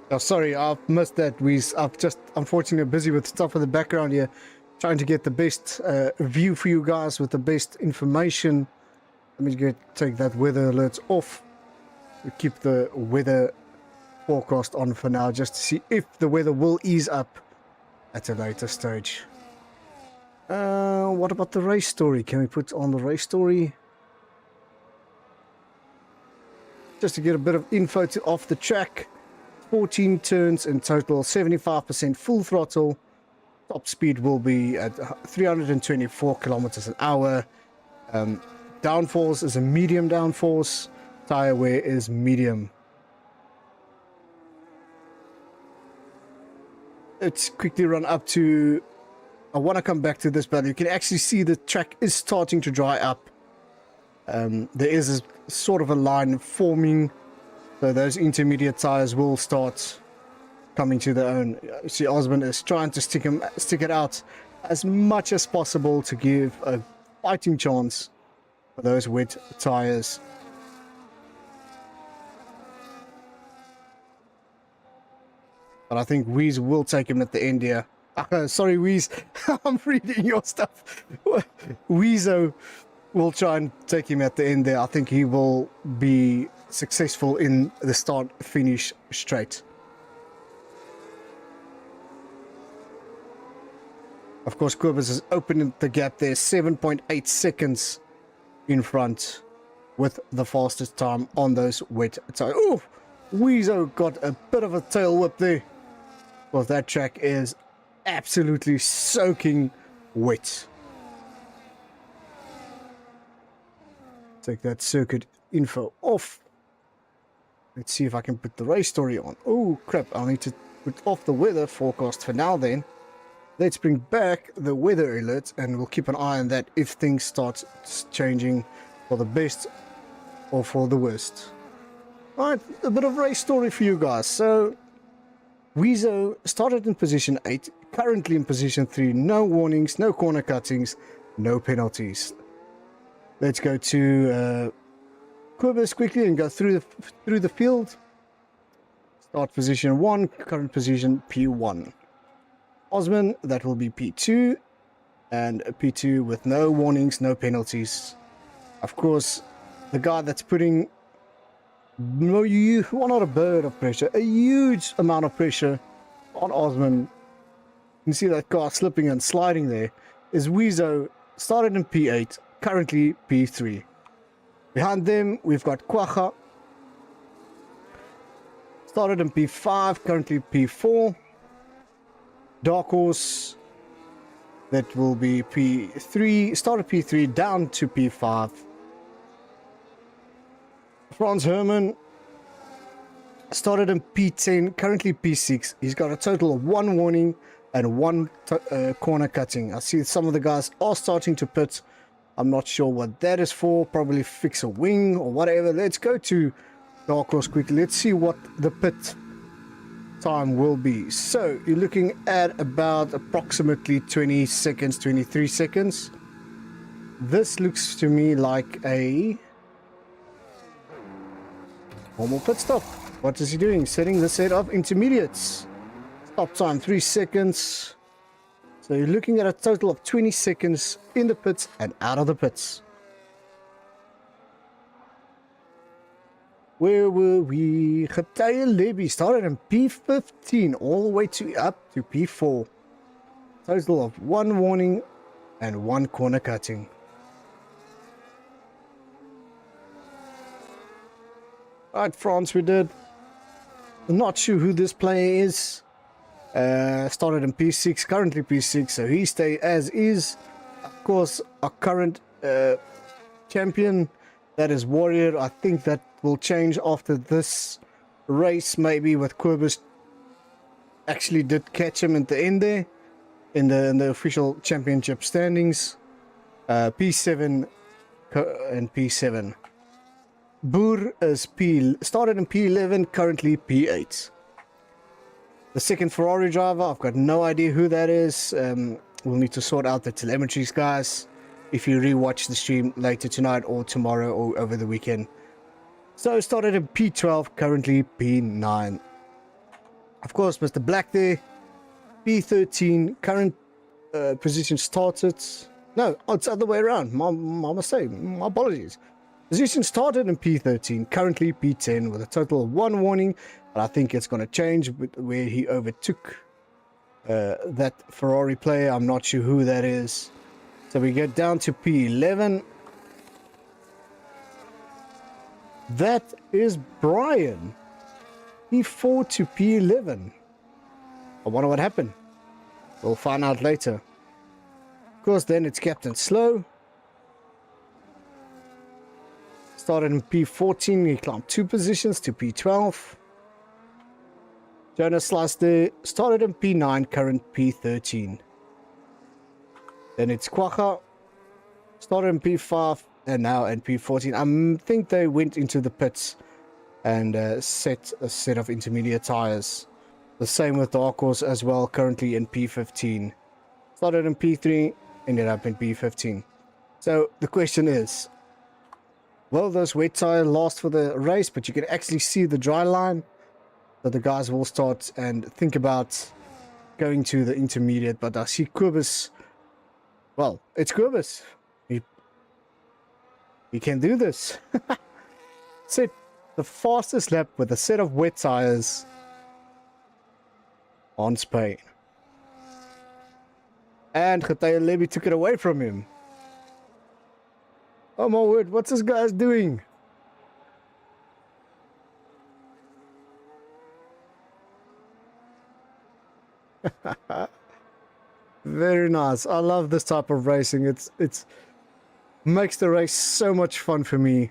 Oh, sorry, I've missed that. I've just unfortunately busy with stuff in the background here, trying to get the best view for you guys with the best information. Let me take that weather alerts off. We keep the weather forecast on for now, just to see if the weather will ease up at a later stage. What about the race story? Can we put on the race story? Just to get a bit of info off the track. 14 turns in total, 75% full throttle. Top speed will be at 324 kilometers an hour. Downforce is a medium downforce. Tire wear is medium. Let's quickly run up to... I want to come back to this, but you can actually see the track is starting to dry up. There is a sort of a line forming. So those intermediate tires will start coming to their own. You see, Osman is trying to stick it out as much as possible to give a fighting chance for those wet tires. But I think Weeze will take him at the end here. Sorry, Weeze. I'm reading your stuff. Weezo will try and take him at the end there. I think he will be successful in the start-finish straight. Of course, Quibus has opened the gap there, 7.8 seconds in front with the fastest time on those wet tires. Oh, Weezo got a bit of a tail whip there. Well, that track is absolutely soaking wet. Take that circuit info off. Let's see if I can put the race story on. Oh crap, I'll need to put off the weather forecast for now then. Let's bring back the weather alert and we'll keep an eye on that if things start changing for the best or for the worst. Alright, a bit of race story for you guys. So, Weezo started in position 8, currently in position 3. No warnings, no corner cuttings, no penalties. Let's go to Quibus quickly and go through the field. Start position 1, current position P1. Osman, that will be P2, and P2 with no warnings, no penalties. Of course, the guy that's putting not a bird of pressure, a huge amount of pressure on Osman. You can see that car slipping and sliding there. Is Weezo, started in P8, currently P3. Behind them, we've got Quacha. Started in P5, currently P4. Dark Horse, that will be P3, started P3, down to P5. Franz Herman started in P10, currently P6. He's got a total of 1 warning and 1 corner cutting. I see some of the guys are starting to pit. I'm not sure what that is for. Probably fix a wing or whatever. Let's go to Dark Horse quickly. Let's see what the pit time will be. So you're looking at about approximately 20 seconds, 23 seconds. This looks to me like a normal pit stop. What is he doing? Setting the set of intermediates. Stop time 3 seconds. So you're looking at a total of 20 seconds in the pits and out of the pits. Where were we? Getye Levy started in P15 all the way to up to P4. Total of 1 warning and 1 corner cutting. Alright, France, we did. Not sure who this player is. Started in P6, currently P6, so he stay as is. Of course, our current champion, that is Warrior. I think that will change after this race, maybe with Quibus. Actually did catch him at the end there in the official championship standings. P7 and P7. Boer is started in P11, currently P8. The second Ferrari driver, I've got no idea who that is. We'll need to sort out the telemetries, guys, if you rewatch the stream later tonight or tomorrow or over the weekend. So started in P12, currently P9. Of course, Mr. Black there, P13, current position started. No, it's the other way around. My mistake. My apologies. Position started in P13, currently P10 with a total of 1 warning, but I think it's going to change where he overtook that Ferrari player. I'm not sure who that is. So we get down to P11. That is Brian. P4 to P11. I wonder what happened. We'll find out later. Of course, then it's Captain Slow. Started in P14, he climbed 2 positions to P12. Jonas Slaster started in P9, current P13. Then it's Quagga, started in P5 and now in P14. I think they went into the pits and set a set of intermediate tires. The same with Dark Horse as well, currently in P15. Started in P3, ended up in P15. So the question is, will those wet tires last for the race? But you can actually see the dry line. So the guys will start and think about going to the intermediate. But I see Quibus. Well, it's Quibus. He can do this. Set the fastest lap with a set of wet tires on Spain. And Getye Levy took it away from him. Oh my word, what's this guy doing? Very nice. I love this type of racing. It's makes the race so much fun for me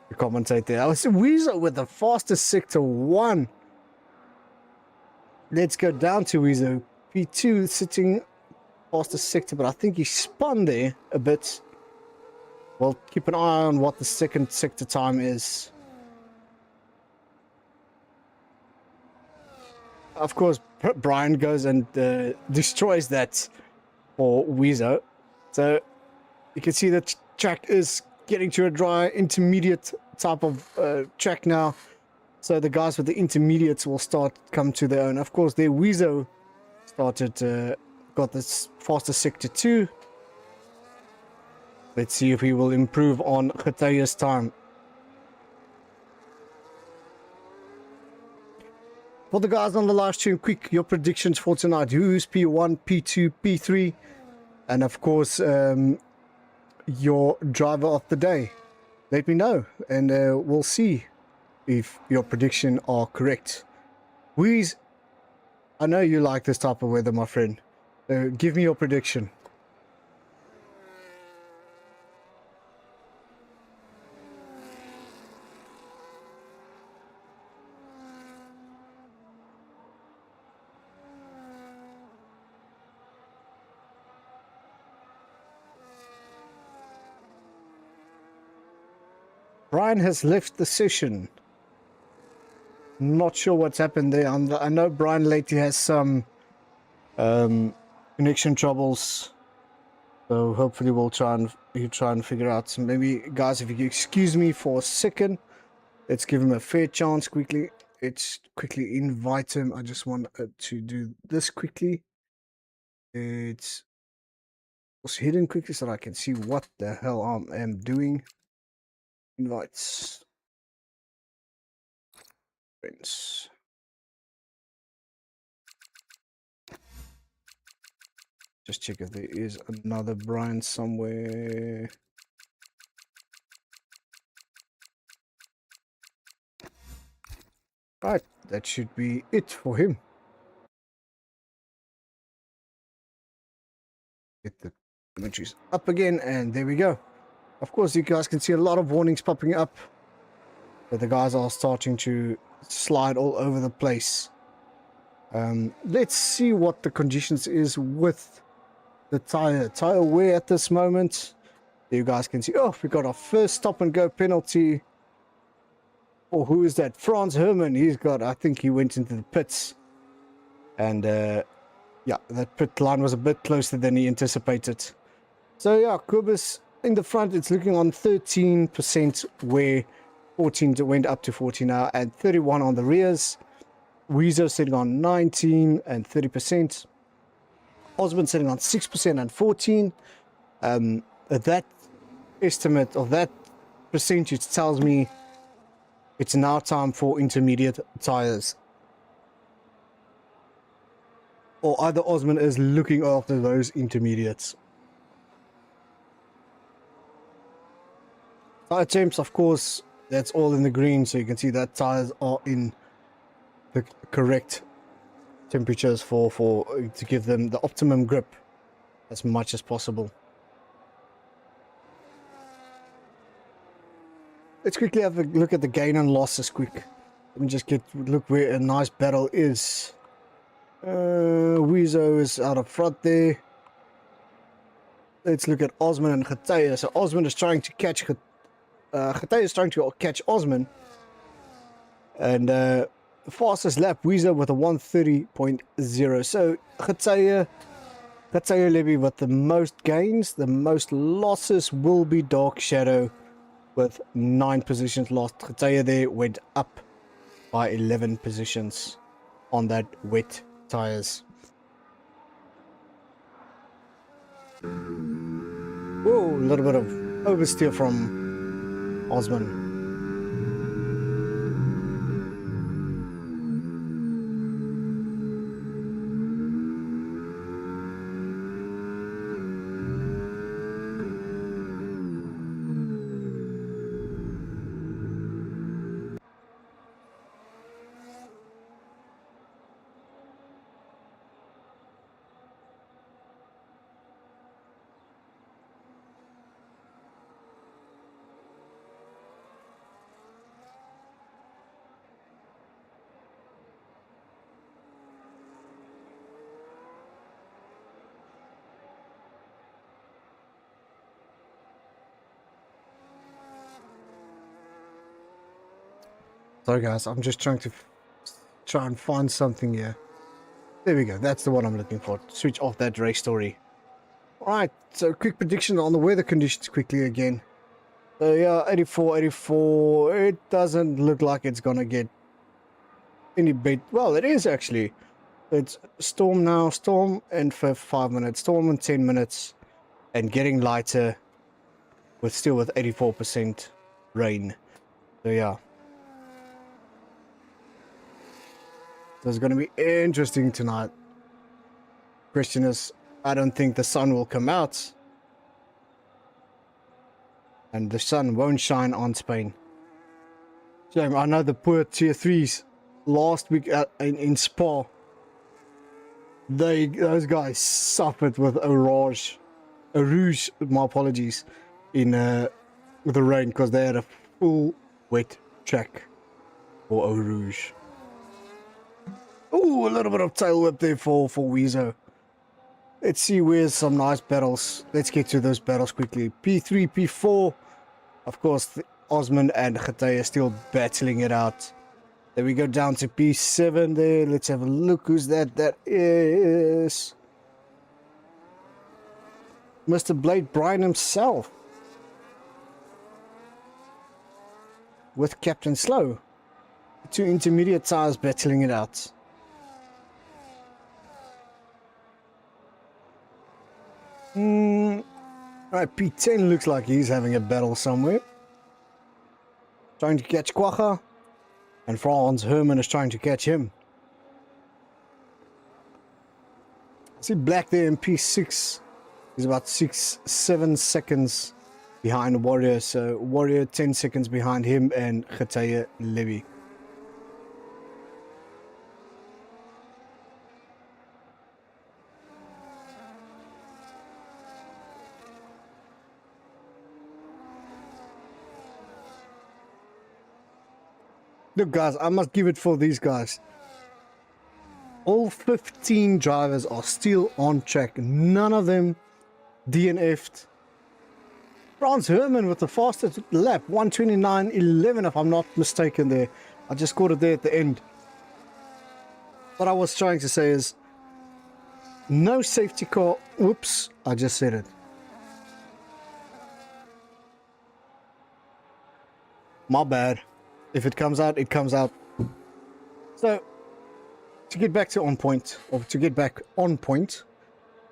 to commentate there. I was Weezer with the fastest sector 1. Let's go down to Weezer. P2 sitting fastest sector, but I think he spun there a bit. We'll keep an eye on what the second sector time is. Of course, Brian goes and destroys that for Weezo. So you can see that track is getting to a dry intermediate type of track now. So the guys with the intermediates will come to their own. Of course, their Weezo started, got this faster sector 2. Let's see if he will improve on Getye's time. For the guys on the live stream, quick, your predictions for tonight. Who's P1, P2, P3? And of course, your driver of the day. Let me know, and we'll see if your prediction are correct. Weez, I know you like this type of weather, my friend. Give me your prediction. Brian has left the session. Not sure what's happened there. I know Brian lately has some connection troubles. So hopefully we'll try and figure out some. Maybe, guys, if you excuse me for a second, let's give him a fair chance quickly. Let's quickly invite him. I just want to do this quickly. It's hidden quickly so that I can see what the hell I am doing. Invites. Friends. Just check if there is another Brian somewhere. Right, that should be it for him. Get the images up again, and there we go. Of course, you guys can see a lot of warnings popping up, but the guys are starting to slide all over the place. Let's see what the conditions is with the tire wear at this moment. You guys can see, oh, we got our first stop and go penalty. Oh, who is that? Franz Herman. He's got, I think he went into the pits. And, yeah, that pit line was a bit closer than he anticipated. So, yeah, Kubis in the front, it's looking on 13%, where 14 went up to 40 now, and 31 on the rears. Weezer sitting on 19 and 30%. Osman sitting on 6% and 14. That estimate of that percentage tells me it's now time for intermediate tires. Or either Osman is looking after those intermediates. Tire temps, of course, that's all in the green, so you can see that tires are in the correct temperatures for to give them the optimum grip as much as possible. Let's quickly have a look at the gain and losses quick. Let me just look where a nice battle is. Weezo is out of front there. Let's look at Osman and Getaya. So Osman is trying to catch Getaya is trying to catch Osman. And the fastest lap, Weezer with a 1:30.0. So Getaya Levy with the most gains. The most losses will be Dark Shadow with 9 positions lost. Getaya there went up by 11 positions on that wet tires. Whoa, a little bit of oversteer from Osman. Sorry guys, I'm just trying to try and find something here. There we go, that's the one I'm looking for. Switch off that race story. Alright, so quick prediction on the weather conditions quickly again. So yeah, 84. It doesn't look like it's gonna get any bit. Well, it is actually. It's storm now, storm in 5 minutes, storm in 10 minutes, and getting lighter with 84% rain. So yeah. So it's going to be interesting tonight. Question is, I don't think the sun will come out. And the sun won't shine on Spain. Shame, I know the poor tier 3s last week in Spa. Those guys suffered with a rouge, my apologies, in with the rain, because they had a full wet track for Eau Rouge. Ooh, a little bit of tail whip there for Weezo. Let's see where's some nice battles. Let's get to those battles quickly. P3, P4. Of course, Osman and Ghataya still battling it out. Then we go down to P7 there. Let's have a look who's that. That is Mr. Blade Brian himself. With Captain Slow. Two intermediate tires battling it out. Right, P10 looks like he's having a battle somewhere. Trying to catch Quagga. And Franz Herman is trying to catch him. I see Black there in P6. He's about 6-7 seconds behind Warrior. So Warrior 10 seconds behind him and Ghataya Levy. Look guys, I must give it for these guys. All 15 drivers are still on track. None of them DNF'd. Franz Herman with the fastest lap, 1:29.11 if I'm not mistaken there. I just caught it there at the end. What I was trying to say is, no safety car. Whoops, I just said it. My bad. If it comes out, it comes out. So, to get back to on point, or to get back on point,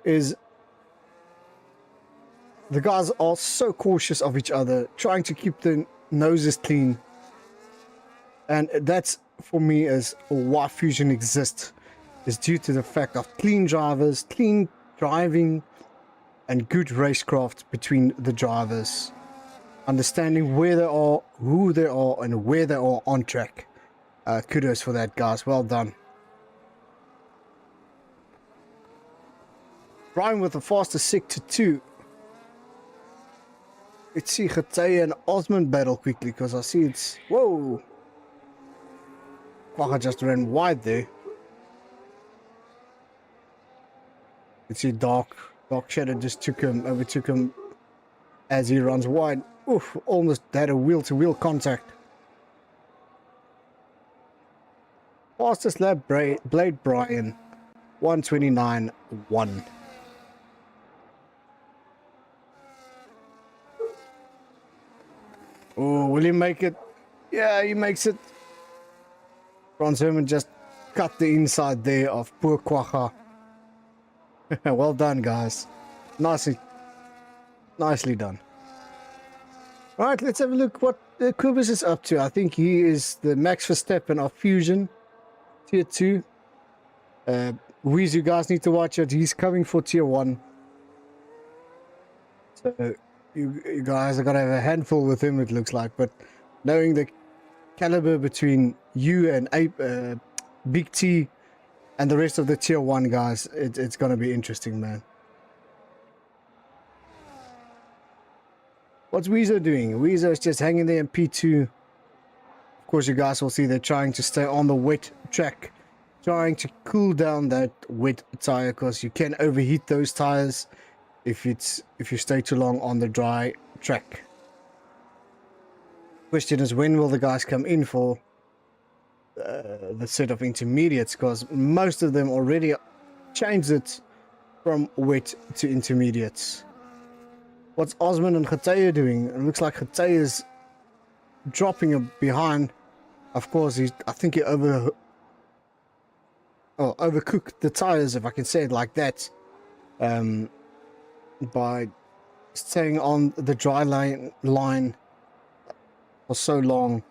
is the guys are so cautious of each other, trying to keep their noses clean. And that's, for me, is why Fusion exists, is due to the fact of clean drivers, clean driving, and good racecraft between the drivers. Understanding where they are, who they are, and where they are on track. Kudos for that, guys. Well done. Brian with the fastest sector 2. Let's see Ghataya and Osman battle quickly, because I see it's... Whoa! Quagga just ran wide there. Let's see Dark Shadow just overtook him as he runs wide. Oof, almost had a wheel-to-wheel contact. Fastest lap, Blade Brian, 1:29.1. Oh, will he make it? Yeah, he makes it. Franz Herman just cut the inside there of poor Quagga. Well done, guys. Nicely done. Alright, let's have a look what Kubis is up to. I think he is the Max Verstappen of Fusion. Tier 2. Weez, you guys need to watch it. He's coming for Tier 1. So, you guys are going to have a handful with him, it looks like. But knowing the caliber between you and Big T and the rest of the Tier 1 guys, it's going to be interesting, man. What's Weezer doing? Weezer is just hanging there in P2. Of course, you guys will see they're trying to stay on the wet track. Trying to cool down that wet tire, because you can overheat those tires if you stay too long on the dry track. Question is, when will the guys come in for the set of intermediates? Because most of them already changed it from wet to intermediates. What's Osman and Ghataya doing? It looks like Ghataya is dropping behind. Of course, I think he overcooked the tires, if I can say it like that, by staying on the dry line for so long,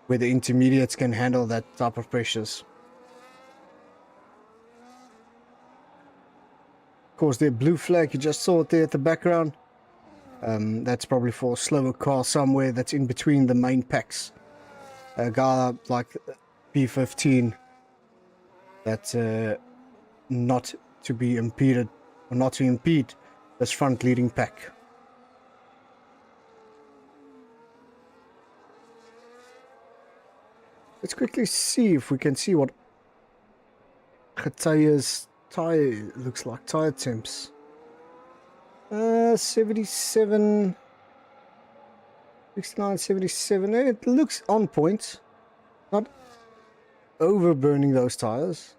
where the intermediates can handle that type of pressures. Of course, the blue flag, you just saw it there at the background. That's probably for a slower car somewhere that's in between the main packs. A guy like P15 that's not to be impeded, or not to impede this front leading pack. Let's quickly see if we can see what Ghataya's tire looks like, tire temps. 77. 69.77. It looks on point. Not over-burning those tires.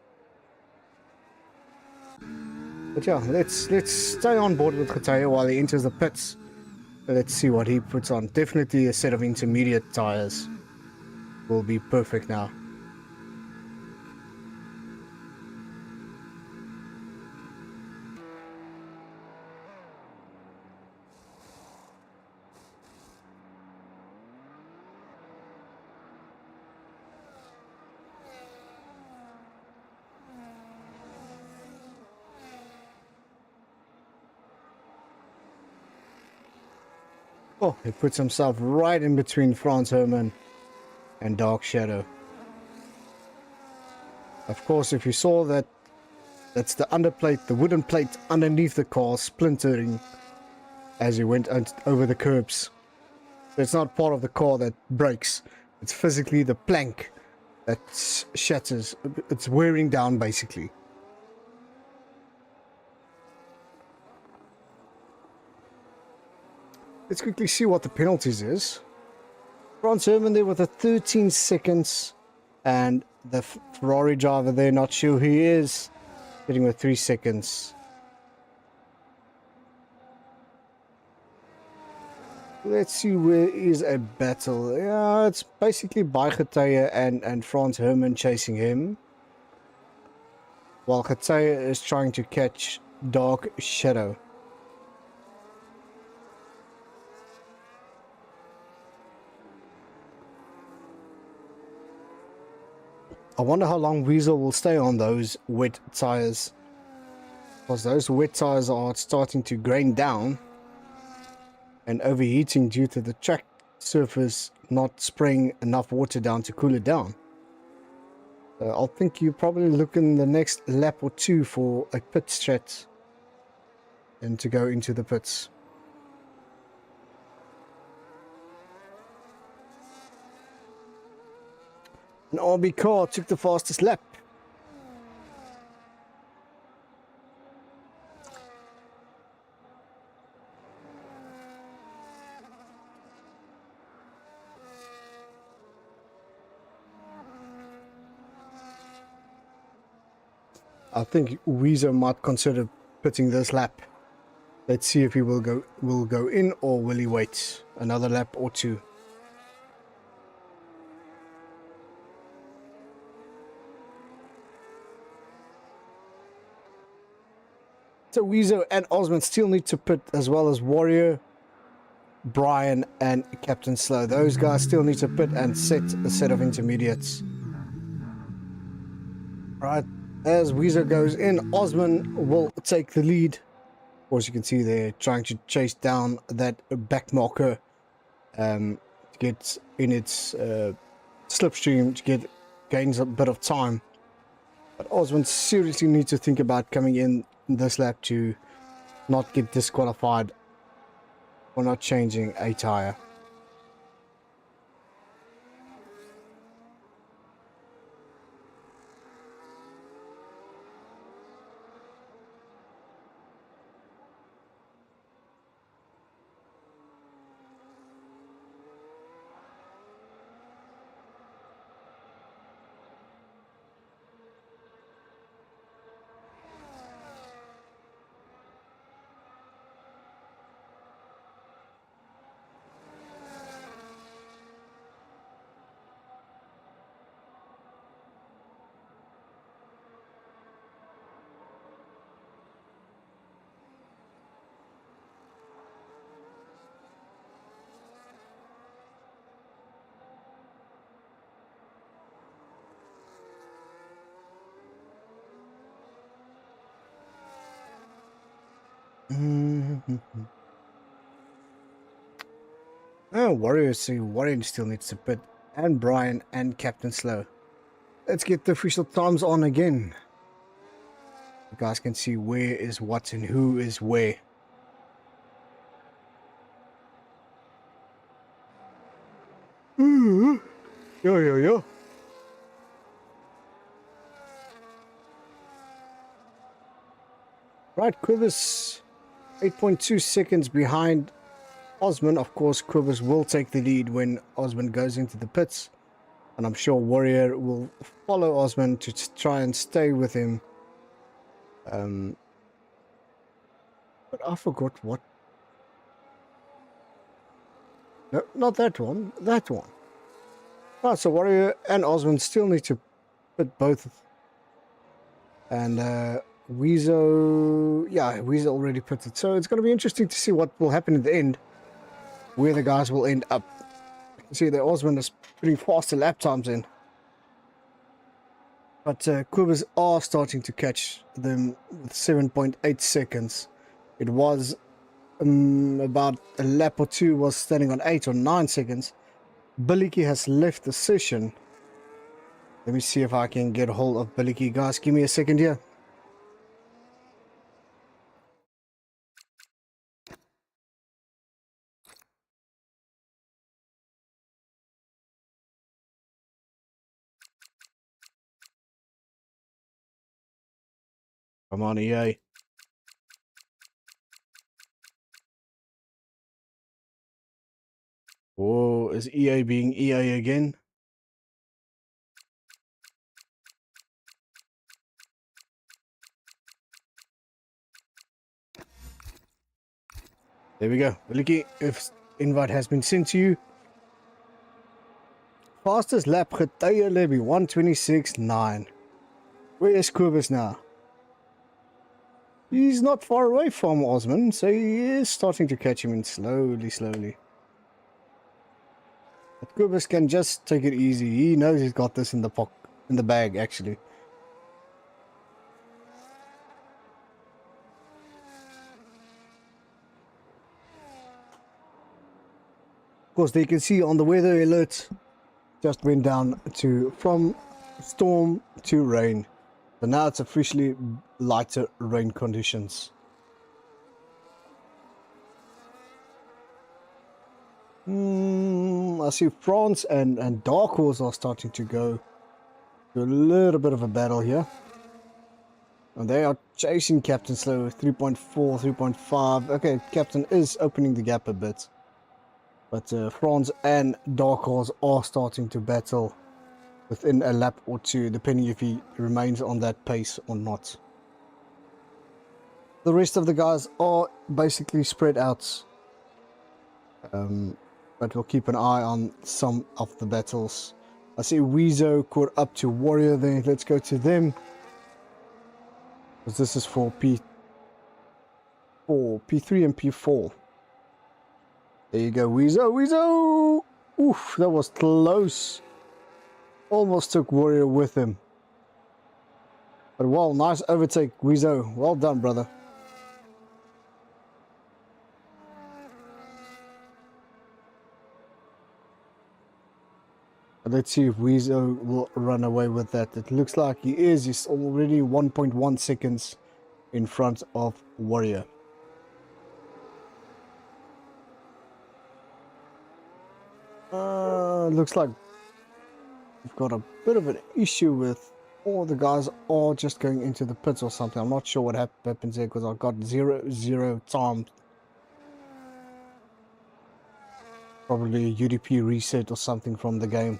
But yeah, let's stay on board with Geteye while he enters the pits. Let's see what he puts on. Definitely a set of intermediate tires will be perfect now. Oh, he puts himself right in between Franz Hermann and Dark Shadow. Of course, if you saw that, that's the underplate, the wooden plate underneath the car splintering as he went over the curbs. It's not part of the car that breaks. It's physically the plank that shatters. It's wearing down basically. Let's quickly see what the penalties is. Franz Hermann there with a 13 seconds. And the Ferrari driver there, not sure who he is, getting with 3 seconds. Let's see where is a battle. Yeah, it's basically Geteye and Franz Hermann chasing him, while Geteye is trying to catch Dark Shadow. I wonder how long Weasel will stay on those wet tires, because those wet tires are starting to grain down and overheating due to the track surface not spraying enough water down to cool it down. I'll think you probably look in the next lap or two for a pit strat and to go into the pits. An RB car took the fastest lap. I think Weezer might consider pitting this lap. Let's see if he will go in, or will he wait another lap or two. So Weezer and Osmond still need to pit, as well as Warrior, Brian and Captain Slow. Those guys still need to pit and set a set of intermediates. Right, as Weezer goes in, Osmond will take the lead. Of course, you can see they're trying to chase down that back marker to get in its slipstream, to gains a bit of time. But Osmond seriously needs to think about coming in this lap to not get disqualified for not changing a tire. Oh, Warrior still needs to pit, and Brian and Captain Slow. Let's get the official times on again. You guys can see where is what and who is where. Yo. Right, Quivers 8.2 seconds behind Osman. Of course, Quivers will take the lead when Osman goes into the pits. And I'm sure Warrior will follow Osman to try and stay with him. But I forgot what. No, not that one. That one. Right, so Warrior and Osman still need to pit both. And Weezo, yeah, Weezo already pitted. So it's going to be interesting to see what will happen in the end. Where the guys will end up. You can see that Osman is putting faster lap times in. But Quivers are starting to catch them with 7.8 seconds. It was about a lap or two was standing on 8 or 9 seconds. Biliki has left the session. Let me see if I can get a hold of Biliki. Guys, give me a second here. Come on, EA. Whoa, is EA being EA again? There we go. Biliki, if invite has been sent to you. Fastest lap getye Lebby 126.9. Where is Quivers now? He's not far away from Osman, so he is starting to catch him in slowly. But Quivers can just take it easy. He knows he's got this in the bag actually. Of course, you can see on the weather alert just went down from storm to rain. So now it's officially lighter rain conditions. I see France and Dark Horse are starting to go to a little bit of a battle here. And they are chasing Captain Slow 3.4, 3.5. Okay, Captain is opening the gap a bit. But France and Dark Horse are starting to battle within a lap or two, depending if he remains on that pace or not. The rest of the guys are basically spread out. But we'll keep an eye on some of the battles. I see Weezo caught up to Warrior there. Let's go to them. Because this is for P3 and P4. There you go, Weezo! Oof, that was close. Almost took Warrior with him. But well, nice overtake, Weezo. Well done, brother. Let's see if Weezo will run away with that. It looks like he is. He's already 1.1 seconds in front of Warrior. Looks like we've got a bit of an issue with all the guys are just going into the pits or something. I'm not sure what happens there because I've got 0-0 time. Probably a UDP reset or something from the game.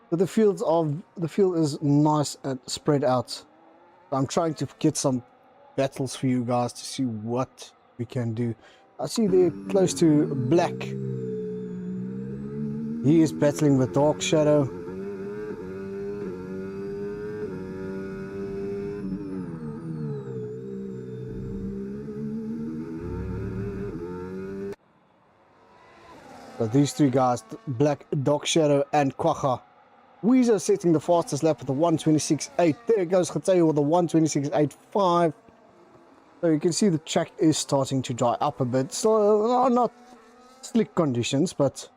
But the field is nice and spread out. I'm trying to get some battles for you guys to see what we can do. I see they're close to Black. He is battling with Dark Shadow. So these three guys, Black, Dark Shadow and Quagga. Weezer setting the fastest lap with the 126.8. There goes Getye with the 126.85. So you can see the track is starting to dry up a bit. Still not slick conditions, but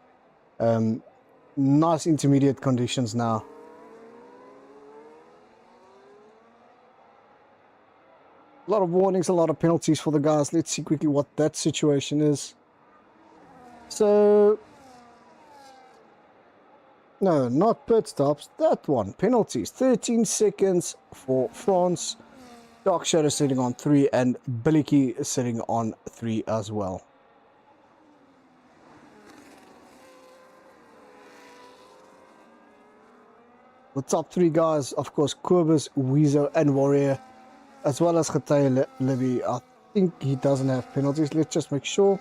nice intermediate conditions now. A lot of warnings, a lot of penalties for the guys. Let's see quickly what that situation is. So, no, not pit stops, that one. Penalties, 13 seconds for France. Dark Shadow sitting on 3, and Billy Key is sitting on 3 as well. The top 3 guys, of course, Kobus, Weezo, and Warrior, as well as Getaye Libby. I think he doesn't have penalties. Let's just make sure.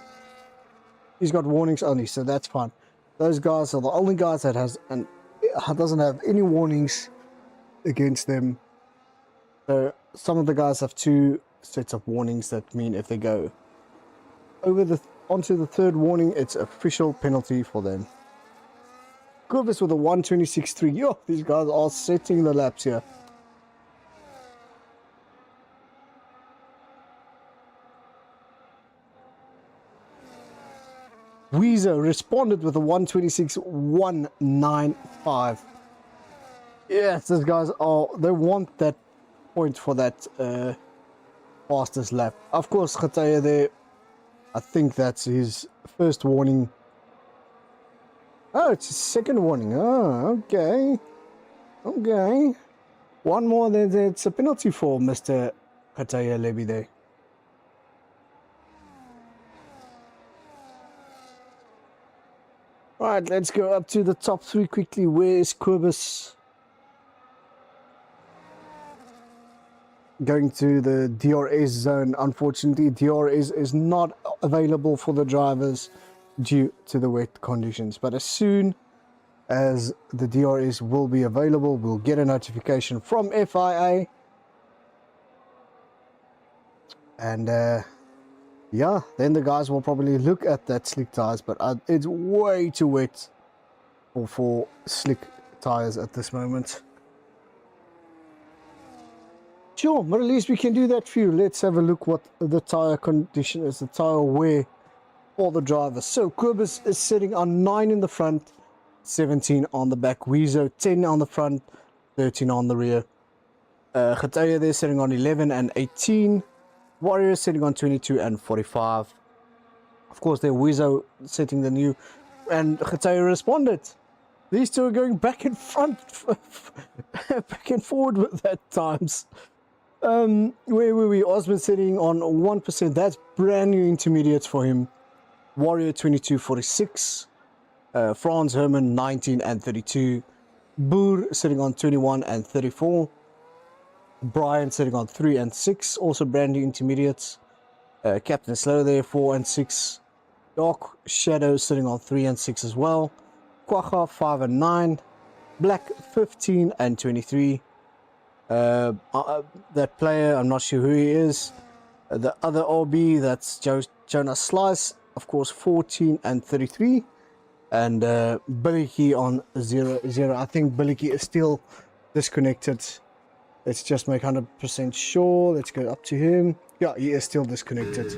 He's got warnings only, so that's fine. Those guys are the only guys that doesn't have any warnings against them. So some of the guys have 2 sets of warnings. That mean if they go onto the 3rd warning, it's official penalty for them. Kobus with a 1:26.3. Yo, these guys are setting the laps here. Weezer responded with a 1:26.195. Yes, these guys they want that point for that fastest lap. Of course, Getaye there, I think that's his first warning. Oh, it's his second warning. Oh, okay. Okay. One more, then it's a penalty for Mr. Getaye Levy there. Alright, let's go up to the top 3 quickly. Where is Kobus? Going to the DRS zone. Unfortunately, DRS is not available for the drivers due to the wet conditions. But as soon as the DRS will be available, we'll get a notification from FIA. And yeah, then the guys will probably look at that slick tires, but it's way too wet for slick tires at this moment. Sure, but at least we can do that for you. Let's have a look what the tire condition is, the tire wear for the drivers. So Kobus is sitting on 9 in the front, 17 on the back. Weezo 10 on the front, 13 on the rear. Getaye there sitting on 11 and 18. Warrior sitting on 22 and 45. Of course, there Weezo setting the new, and Getaye responded. These two are going back and front, back and forward with that times. Where were we? Osman sitting on 1%. That's brand new intermediates for him. Warrior 22.46. Franz Herman 19 and 32. Boer sitting on 21 and 34. Brian sitting on 3 and 6, also brand new intermediates. Captain Slow there 4 and 6. Dark Shadow sitting on 3 and 6 as well. Quagga 5 and 9. Black 15 and 23. That player, I'm not sure who he is. The other OB, that's Jonas Slice, of course 14 and 33. And Billy Key on 0. I think Billy Key is still disconnected. Let's just make 100% sure. Let's go up to him. Yeah, he is still disconnected.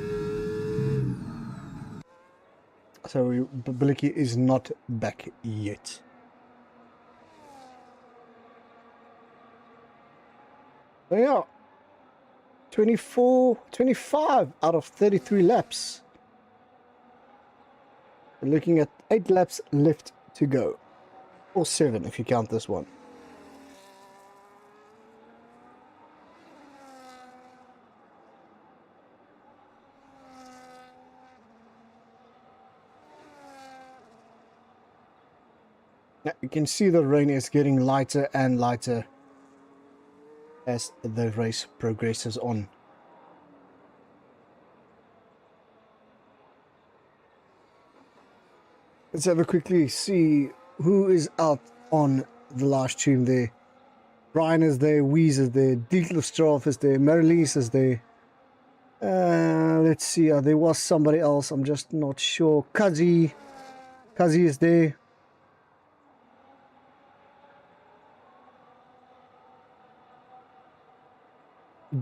So Billy Key is not back yet. So yeah, 25 out of 33 laps. We're looking at 8 laps left to go. Or 7 if you count this one. Now you can see the rain is getting lighter and lighter as the race progresses on. Let's have a quickly see who is out on the live stream there. Brian is there, Weez is there, Dietlof is there, Marilise is there. Let's see, there was somebody else, I'm just not sure. Kazi is there.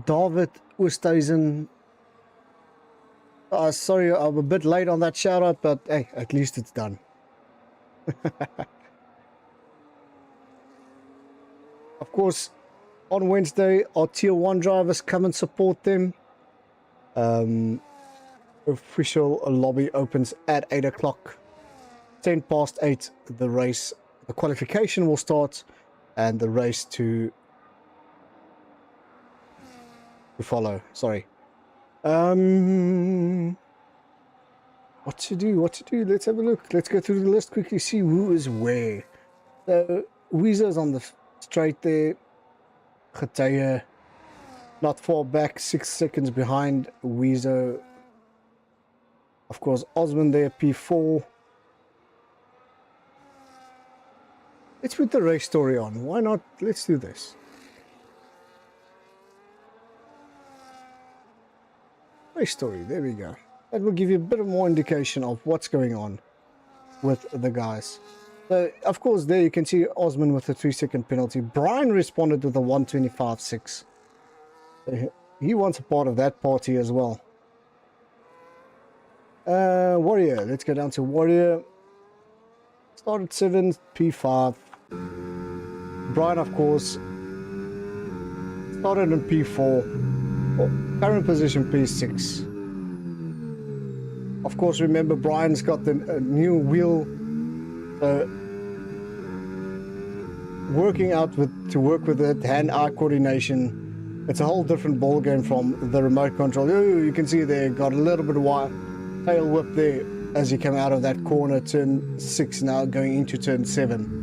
David Oosthuizen. Sorry, I'm a bit late on that shout out, but hey, at least it's done. Of course, on Wednesday, our tier 1 drivers come and support them. Official lobby opens at 8 o'clock. 10 past 8, the qualification will start, and the race to to follow. Sorry. What to do? What to do? Let's have a look. Let's go through the list quickly, see who is where. So Weezer's on the straight there. Geteye not far back, 6 seconds behind Weezer. Of course, Osman there, P4. Let's put the race story on. Why not? Let's do this. Race story, there we go. That will give you a bit of more indication of what's going on with the guys. So, of course, there you can see Osman with a 3-second penalty. Brian responded with a 1:25.6. He wants a part of that party as well. Warrior, let's go down to Warrior. Started 7th, P5. Brian, of course, started in P4. Current position P6. Of course, remember Brian's got the new wheel. Working out to work with it, hand-eye coordination. It's a whole different ball game from the remote control. You can see there, got a little bit of tail whip there as you come out of that corner. Turn 6 now, going into turn 7.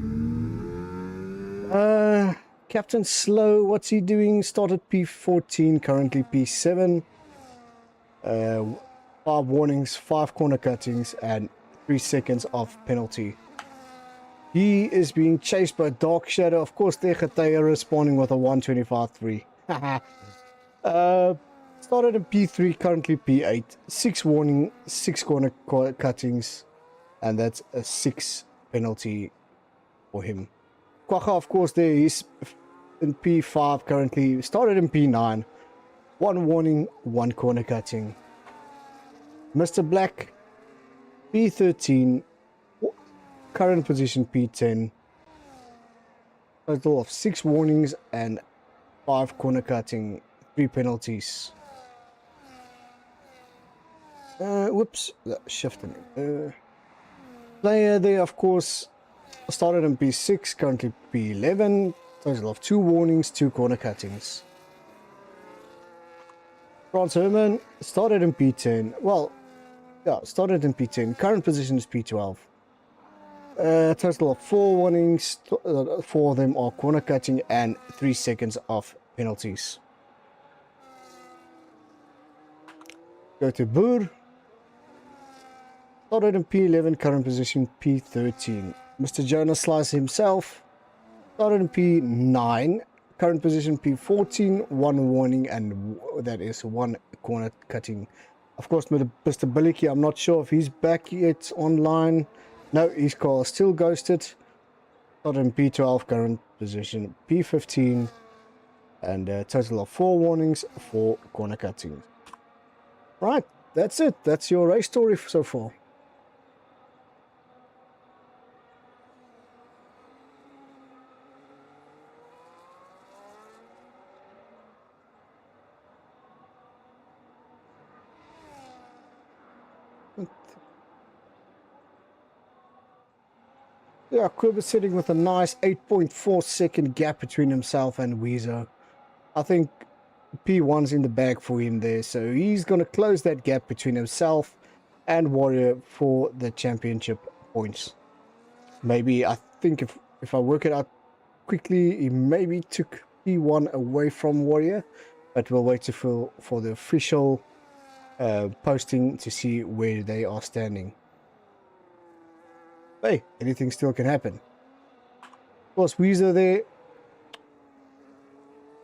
Captain Slow, what's he doing? Started P14, currently P7. 5 warnings, 5 corner cuttings, and 3 seconds of penalty. He is being chased by Dark Shadow. Of course, there Geteye responding with a 1:25.3. Started in P3, currently P8. 6 warning, 6 corner cuttings, and that's a 6 penalty for him. Kwacha, of course, there he's in P5 currently. Started in P9. 1 warning, 1 corner cutting. Mr. Black, P13. Current position P10. Total of 6 warnings and 5 corner cutting, 3 penalties. Whoops, shifting. Player there, of course, started in P6, currently P11. Total of 2 warnings, 2 corner cuttings. Franz Herman started in P10. Well, yeah, started in P10. Current position is P12. Total of 4 warnings, 4 of them are corner cutting, and 3 seconds of penalties. Go to Boer. Started in P11, current position P13. Mr. Jonas Slice himself started in P9, current position P14, 1 warning, and that is 1 corner cutting. Of course, Mr. Billicky, I'm not sure if he's back yet online. No, his car is still ghosted. Started in P12, current position P15, and a total of 4 warnings, 4 corner cuttings. Right, that's it. That's your race story so far. Yeah, Quib sitting with a nice 8.4 second gap between himself and Weezer. I think P1's in the bag for him there, so he's going to close that gap between himself and Warrior for the championship points. Maybe, I think if I work it out quickly, he maybe took P1 away from Warrior, but we'll wait for the official posting to see where they are standing. Hey, anything still can happen. Of course, Weezer there.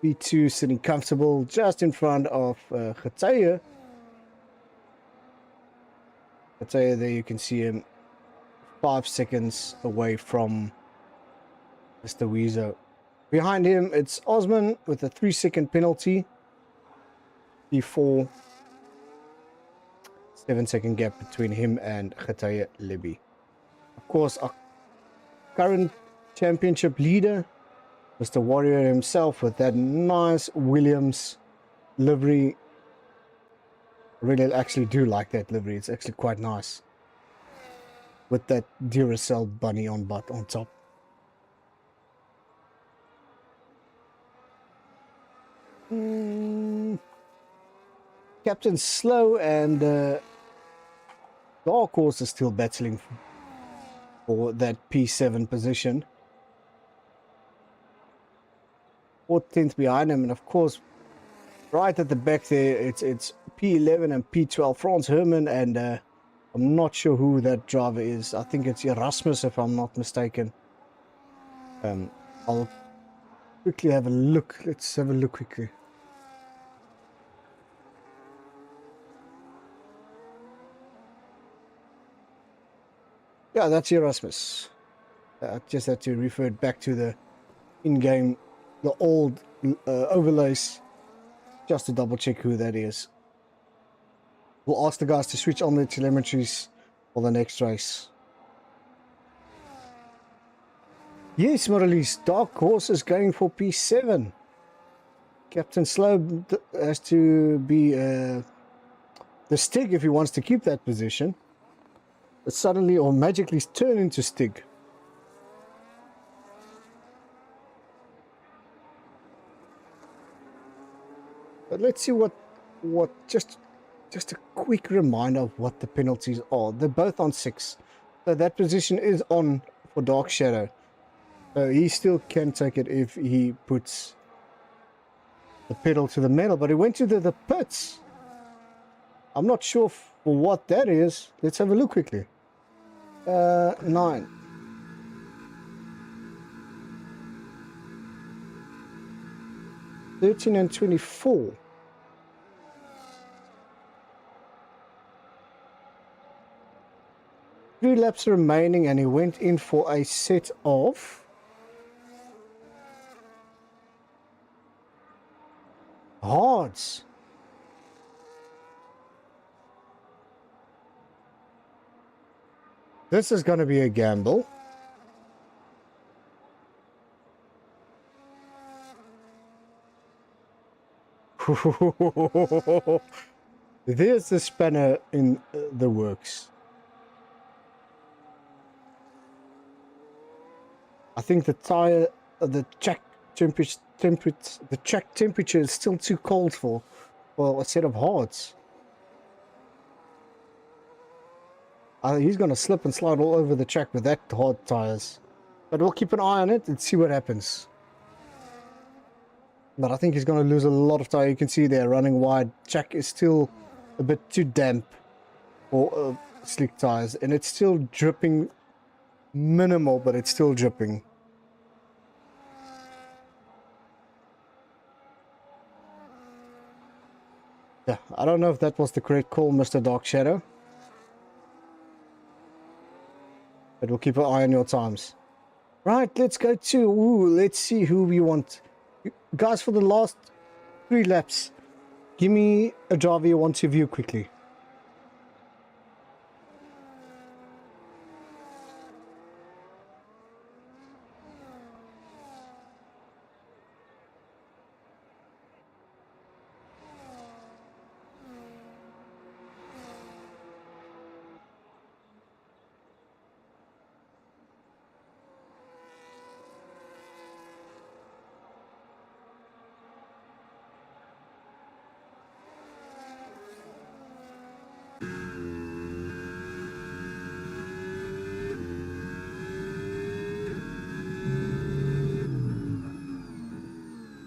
P2 sitting comfortable just in front of Geteye. Geteye there, you can see him 5 seconds away from Mr. Weezer. Behind him, it's Osman with a 3-second penalty. P4. 7-second gap between him and Geteye Libby. Of course, our current championship leader, Mr. Warrior himself, with that nice Williams livery. Really actually do like that livery. It's actually quite nice. With that Duracell bunny on top. Captain Slow and Dark Horse is still battling for that P7 position. 14th behind him, and of course, right at the back there, it's P11 and P12, Franz Herman, and I'm not sure who that driver is. I think it's Erasmus, if I'm not mistaken. I'll quickly have a look. Let's have a look quickly. Yeah, that's Erasmus. I just had to refer back to the in-game, the old overlays, just to double check who that is. We'll ask the guys to switch on their telemetries for the next race. Yes, Morales, Dark Horse is going for P7. Captain Slow has to be the Stig if he wants to keep that position. But suddenly or magically turn into Stig. But let's see what just a quick reminder of what the penalties are. They're both on 6. So that position is on for Dark Shadow. So he still can take it if he puts the pedal to the metal. But he went to the pits. I'm not sure for what that is. Let's have a look quickly. 9. (13 and 24). Three laps remaining, and he went in for a set of hards. This is going to be a gamble. There's the spanner in the works. I think the tire, the track temperature is still too cold for a set of hards. He's going to slip and slide all over the track with that hard tires. But we'll keep an eye on it and see what happens. But I think he's going to lose a lot of tire. You can see there running wide. Track is still a bit too damp for slick tires. And it's still dripping minimal, but it's still dripping. Yeah, I don't know if that was the correct call, Mr. Dark Shadow. But we'll keep an eye on your times. Right, let's go to... let's see who we want. Guys, for the last 3 laps, give me a driver you want to view quickly.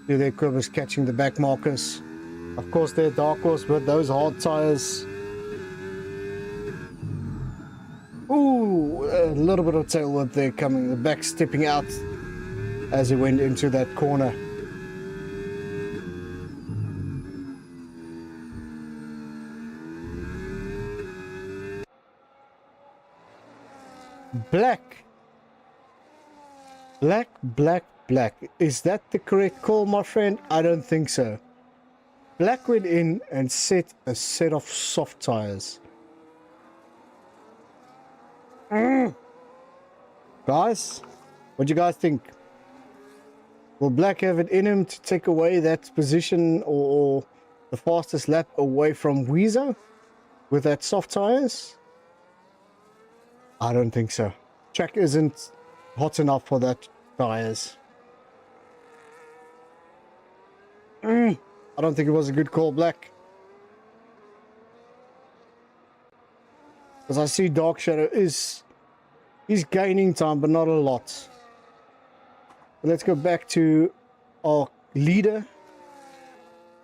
Their Quivers catching the back markers. Of course, they're Dark Horse with those hard tires. Ooh, a little bit of tail whip there coming. The back stepping out as he went into that corner. Black. Black, black, black. Is that the correct call, my friend? I don't think so. Black went in and set a set of soft tires. Guys, what do you guys think? Will Black have it in him to take away that position or the fastest lap away from Weezer with that soft tires? I don't think so. Track isn't hot enough for that tires. I don't think it was a good call, Black. Because I see Dark Shadow is gaining time, but not a lot. Let's go back to our leader.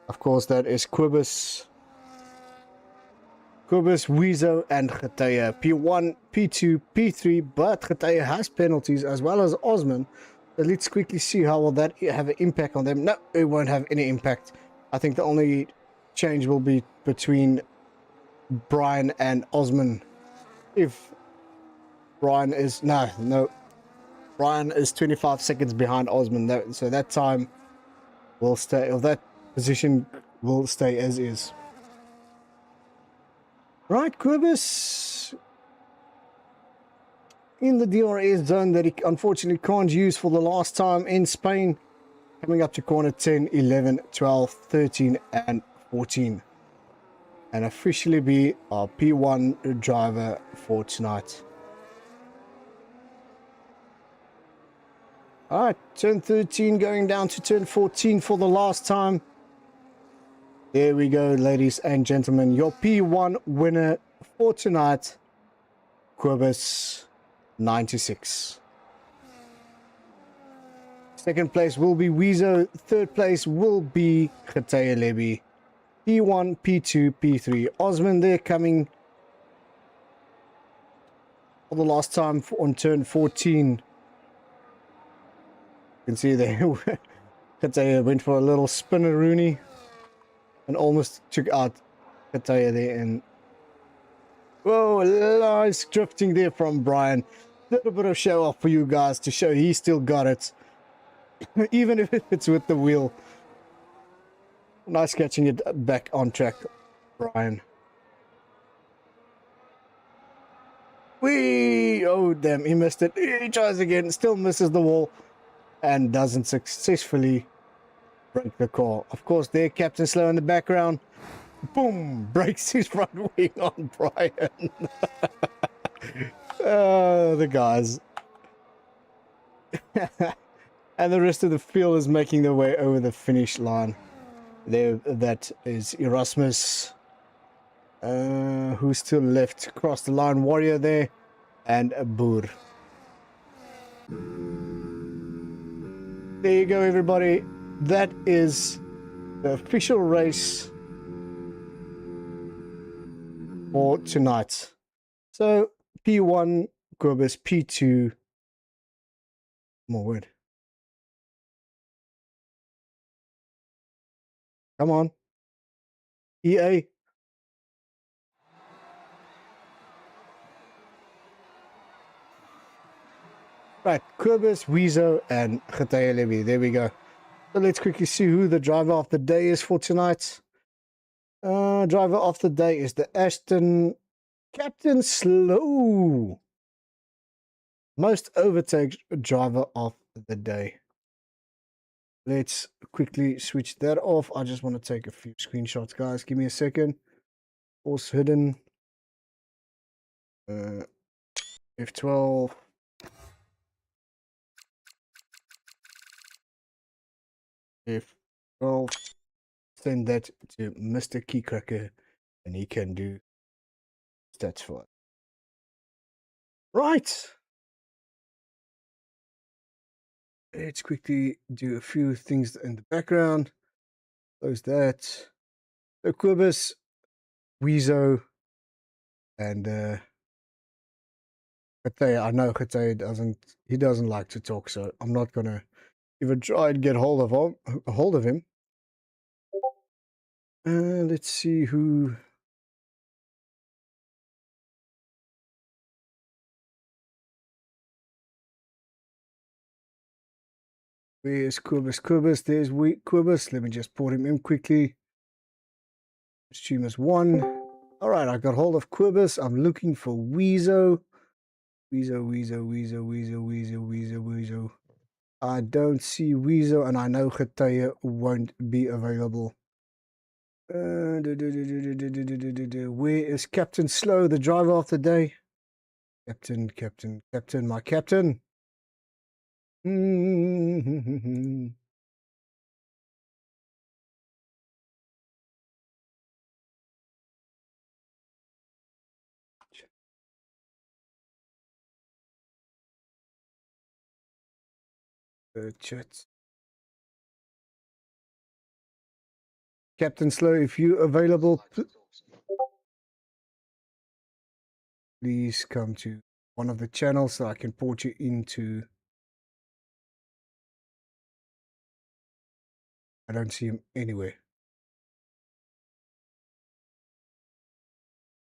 Of course, that is Quibus, Weezo, and Getaya. P1, P2, P3, but Getaya has penalties as well as Osman. So let's quickly see how will that have an impact on them. No, it won't have any impact. I think the only change will be between Brian and Osman. If Brian is... No. Brian is 25 seconds behind Osman. So that time will stay... Or that position will stay as is. Right, Quibus in the DRS zone that he unfortunately can't use for the last time in Spain. Coming up to corner 10, 11, 12, 13 and 14. And officially be our P1 driver for tonight. Alright, turn 13 going down to turn 14 for the last time. There we go, ladies and gentlemen. Your P1 winner for tonight, Quibus 96. Second place will be Weezo. Third place will be Getaya Lebi. P1, P2, P3. Osman there coming for the last time on turn 14. You can see there, Getaya went for a little spinner-rooney and almost took out Getaya there. And whoa, nice drifting there from Brian. Little bit of show off for you guys to show he still got it. Even if it's with the wheel. Nice catching it back on track, Brian. Whee! Oh, damn, he missed it. He tries again, still misses the wall, and doesn't successfully break the car. Of course, there, Captain Slow in the background. Boom! Breaks his front wing on Brian. The guys. And the rest of the field is making their way over the finish line. There, that is Erasmus. Who's still left? Across the line, Warrior there, and a Boer. There you go, everybody. That is the official race for tonight. So P1 Quibus, P2. More word. Come on. EA. Right, Quibus, Weezo, and Getaya Lebi. There we go. So let's quickly see who the driver of the day is for tonight. Driver of the day is the Ashton Captain Slow. Most overtake driver of the day. Let's quickly switch that off. I just want to take a few screenshots, guys. Give me a second. Force hidden. F12. F12. Send that to Mr. Keycracker and he can do stats for it. Right. Let's quickly do a few things in the background. Close that. So Quibus, Weezo, and Getaya. I know Getaya doesn't like to talk, so I'm not gonna even try and get hold of him. Let's see who. Where's Quibus? Quibus, there's Quibus. Let me just put him in quickly. Streamers 1. Alright, I got hold of Quibus. I'm looking for Weezo. Weezo. I don't see Weezo, and I know Getaya won't be available. Where is Captain Slow, the driver of the day? Captain, my captain. chat. Captain Slow, if you're available, please come to one of the channels so I can port you into. I don't see him anywhere.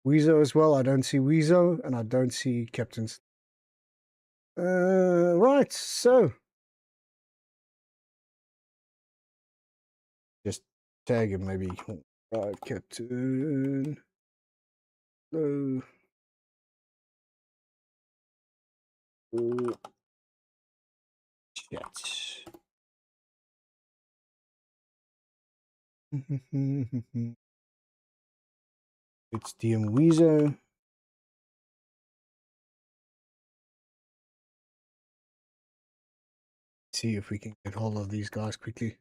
Weezo as well. I don't see Weezo, and I don't see Captain's. Right, so just tag him maybe. Captain. Hello. Chat. It's DM Weezo. See if we can get hold of these guys quickly.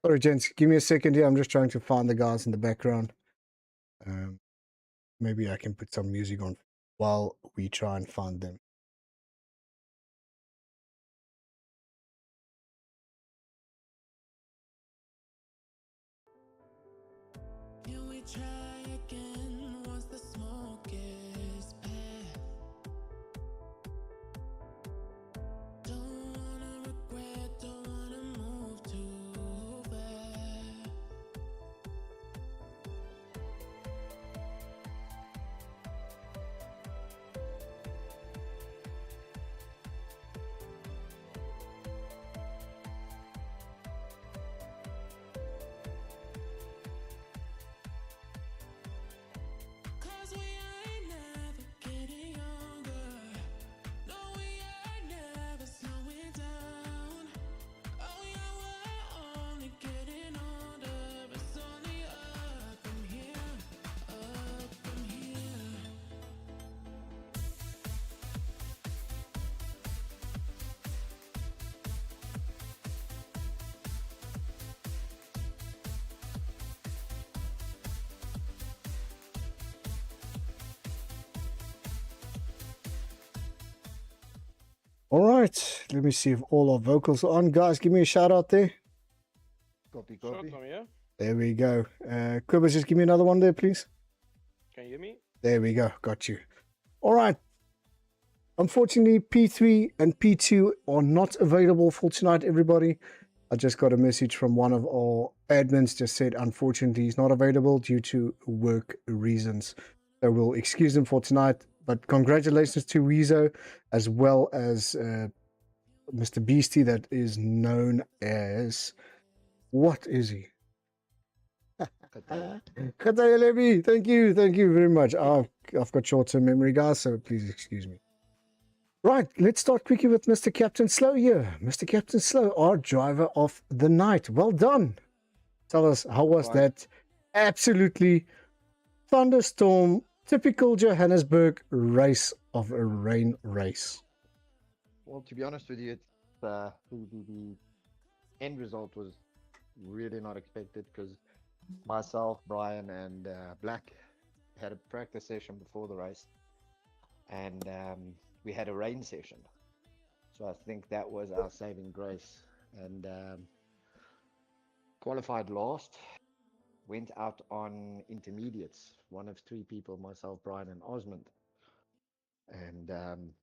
Sorry, gents, give me a second here. I'm just trying to find the guys in the background. Maybe I can put some music on while we try and find them. Can we try again once the smoke is past? Don't wanna regret, don't wanna move too fast. Cause we ain't never getting younger. No, we ain't never slowing down. Oh yeah, we're only getting older. It's only up from here, up from here. All right, let me see if all our vocals are on. Guys, give me a shout out there. Copy, Short copy. from here. There we go. Quibbles, just give me another one there, please. Can you hear me? There we go. Got you. All right. Unfortunately, P3 and P2 are not available for tonight, everybody. I just got a message from one of our admins, just said, unfortunately, he's not available due to work reasons. So we'll excuse him for tonight. But congratulations to Weezo, as well as Mr. Beastie, that is known as... What is he? Khataya Lebi. Thank you very much. I've got short-term memory, guys, so please excuse me. Right, let's start quickly with Mr. Captain Slow here. Mr. Captain Slow, our driver of the night. Well done. Tell us, how was that absolutely thunderstorm, typical Johannesburg race of a rain race? Well, to be honest with you, it's, the end result was really not expected because myself, Brian, and Black had a practice session before the race, and we had a rain session. So I think that was our saving grace. And qualified last, went out on intermediates, one of three people, myself, Brian, and Osmond. And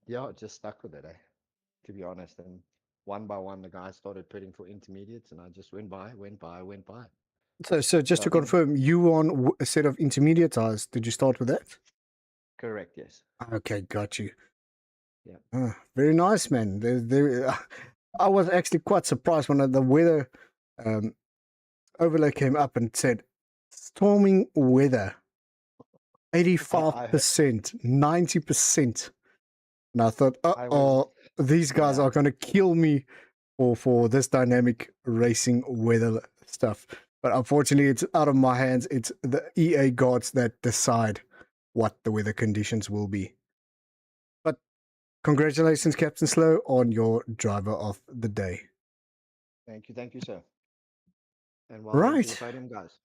yeah, just stuck with it, to be honest. And one by one, the guys started putting for intermediates, and I just went by. So just to confirm, you were on a set of intermediate tires. Did you start with that? Correct, yes. Okay, got you. Yeah. Very nice, man. I was actually quite surprised when the weather overlay came up and said storming weather, 85%, 90%. And I thought, these guys are going to kill me for this dynamic racing weather stuff. But unfortunately, it's out of my hands. It's the EA gods that decide what the weather conditions will be. But congratulations, Captain Slow, on your driver of the day. Thank you, sir. And well Right. done to the podium, guys.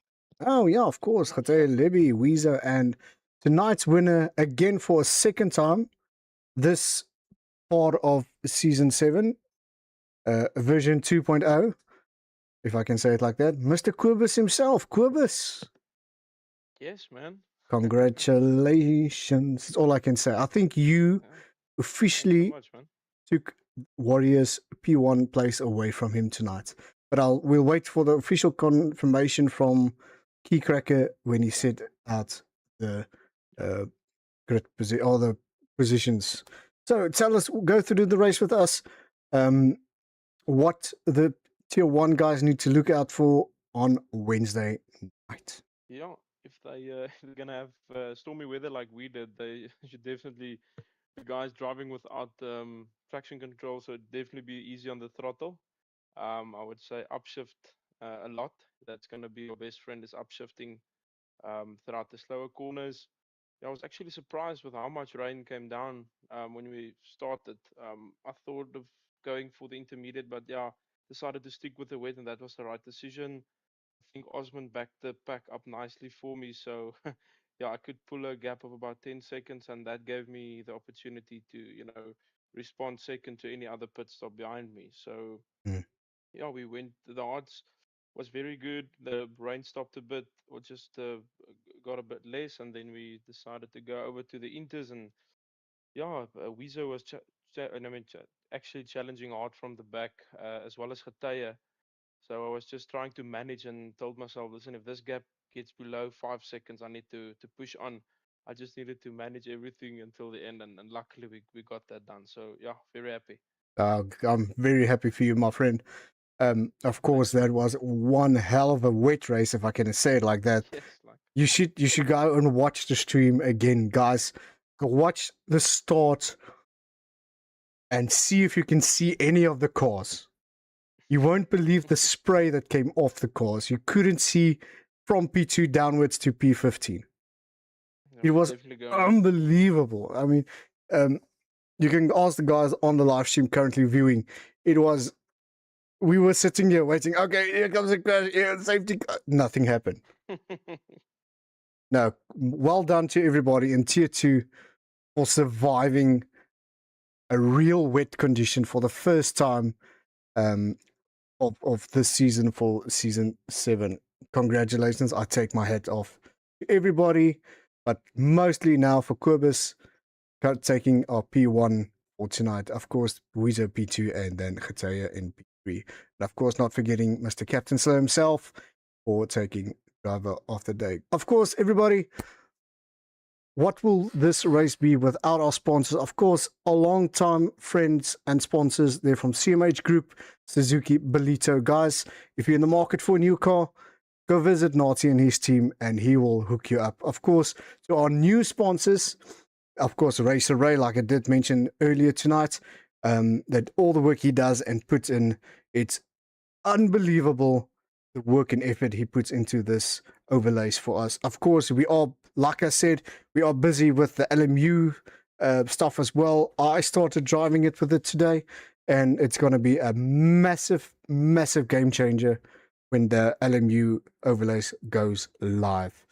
Oh, yeah, of course. Khataya, Libby, Weezer, and tonight's winner, again for a second time, this part of Season 7, version 2.0, if I can say it like that. Mr. Quibus himself. Quibus, Yes, man. congratulations. That's all I can say. I think you Yeah, thanks so officially much, man. took Warriors P1 place away from him tonight. But we'll wait for the official confirmation from Keycracker when he set out the grid all the positions. So tell us, go through the race with us. What the tier 1 guys need to look out for on Wednesday night. Yeah, if if they're gonna have stormy weather like we did, they should definitely be guys driving without traction control, so it'd definitely be easy on the throttle. I would say upshift a lot. That's gonna be your best friend is upshifting throughout the slower corners. Yeah, I was actually surprised with how much rain came down when we started. I thought of going for the intermediate, but yeah, decided to stick with the wet, and that was the right decision. I think Osman backed the pack up nicely for me, so yeah, I could pull a gap of about 10 seconds, and that gave me the opportunity to, respond second to any other pit stop behind me. So Mm. yeah, we went. The odds was very good. The rain stopped a bit, or just got a bit less, and then we decided to go over to the Inters, and yeah, Weezo was actually challenging hard from the back, as well as Hataya. So I was just trying to manage and told myself, listen, if this gap gets below 5 seconds, I need to push on. I just needed to manage everything until the end, and luckily we got that done. So yeah, very happy. I'm very happy for you, my friend. Of course, that was one hell of a wet race, if I can say it like that. Yes, like You should go and watch the stream again, guys. Go watch the start and see if you can see any of the cars. You won't believe the spray that came off the cars. You couldn't see from P2 downwards to P15. yeah, It was definitely go, man. unbelievable. I mean, you can ask the guys on the live stream currently viewing. It was, we were sitting here waiting. Okay, here comes a crash. Here, safety. Nothing happened. No, well done to everybody in tier 2 for surviving a real wet condition for the first time of this season, for season 7. Congratulations. I take my hat off to everybody, but mostly now for Quibus taking our P1 for tonight. Of course, Weezer P2 and then Khataya in P3. And of course, not forgetting Mr. Captain Slow himself for taking driver of the day. Of course, everybody, what will this race be without our sponsors? Of course, our long-time friends and sponsors. They're from CMH Group, Suzuki, Belito. Guys, if you're in the market for a new car, go visit Nazi and his team, and he will hook you up. Of course, to our new sponsors, of course, Racer Ray, like I did mention earlier tonight, that all the work he does and puts in, it's unbelievable the work and effort he puts into this overlays for us. Of course, we are, like I said, we are busy with the LMU stuff as well. I started driving it with it today, and it's going to be a massive, massive game changer when the LMU overlays goes live.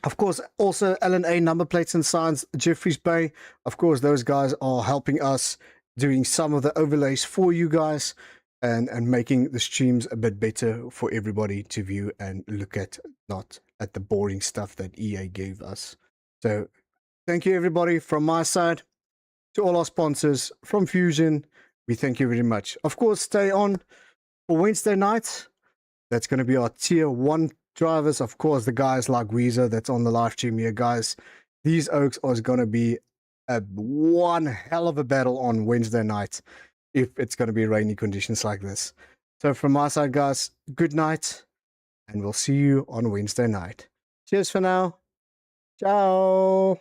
Of course, also LNA number plates and signs, Jeffreys Bay. Of course, those guys are helping us doing some of the overlays for you guys, and making the streams a bit better for everybody to view and look at, not at the boring stuff that EA gave us. So thank you, everybody, from my side. To all our sponsors from Fusion, we thank you very much. Of course, stay on for Wednesday night. That's going to be our tier 1 drivers. Of course, the guys like Weezer that's on the live stream here, guys. These Oaks are going to be one hell of a battle on Wednesday night, if it's going to be rainy conditions like this. So from my side, guys, good night, and we'll see you on Wednesday night. Cheers for now. Ciao.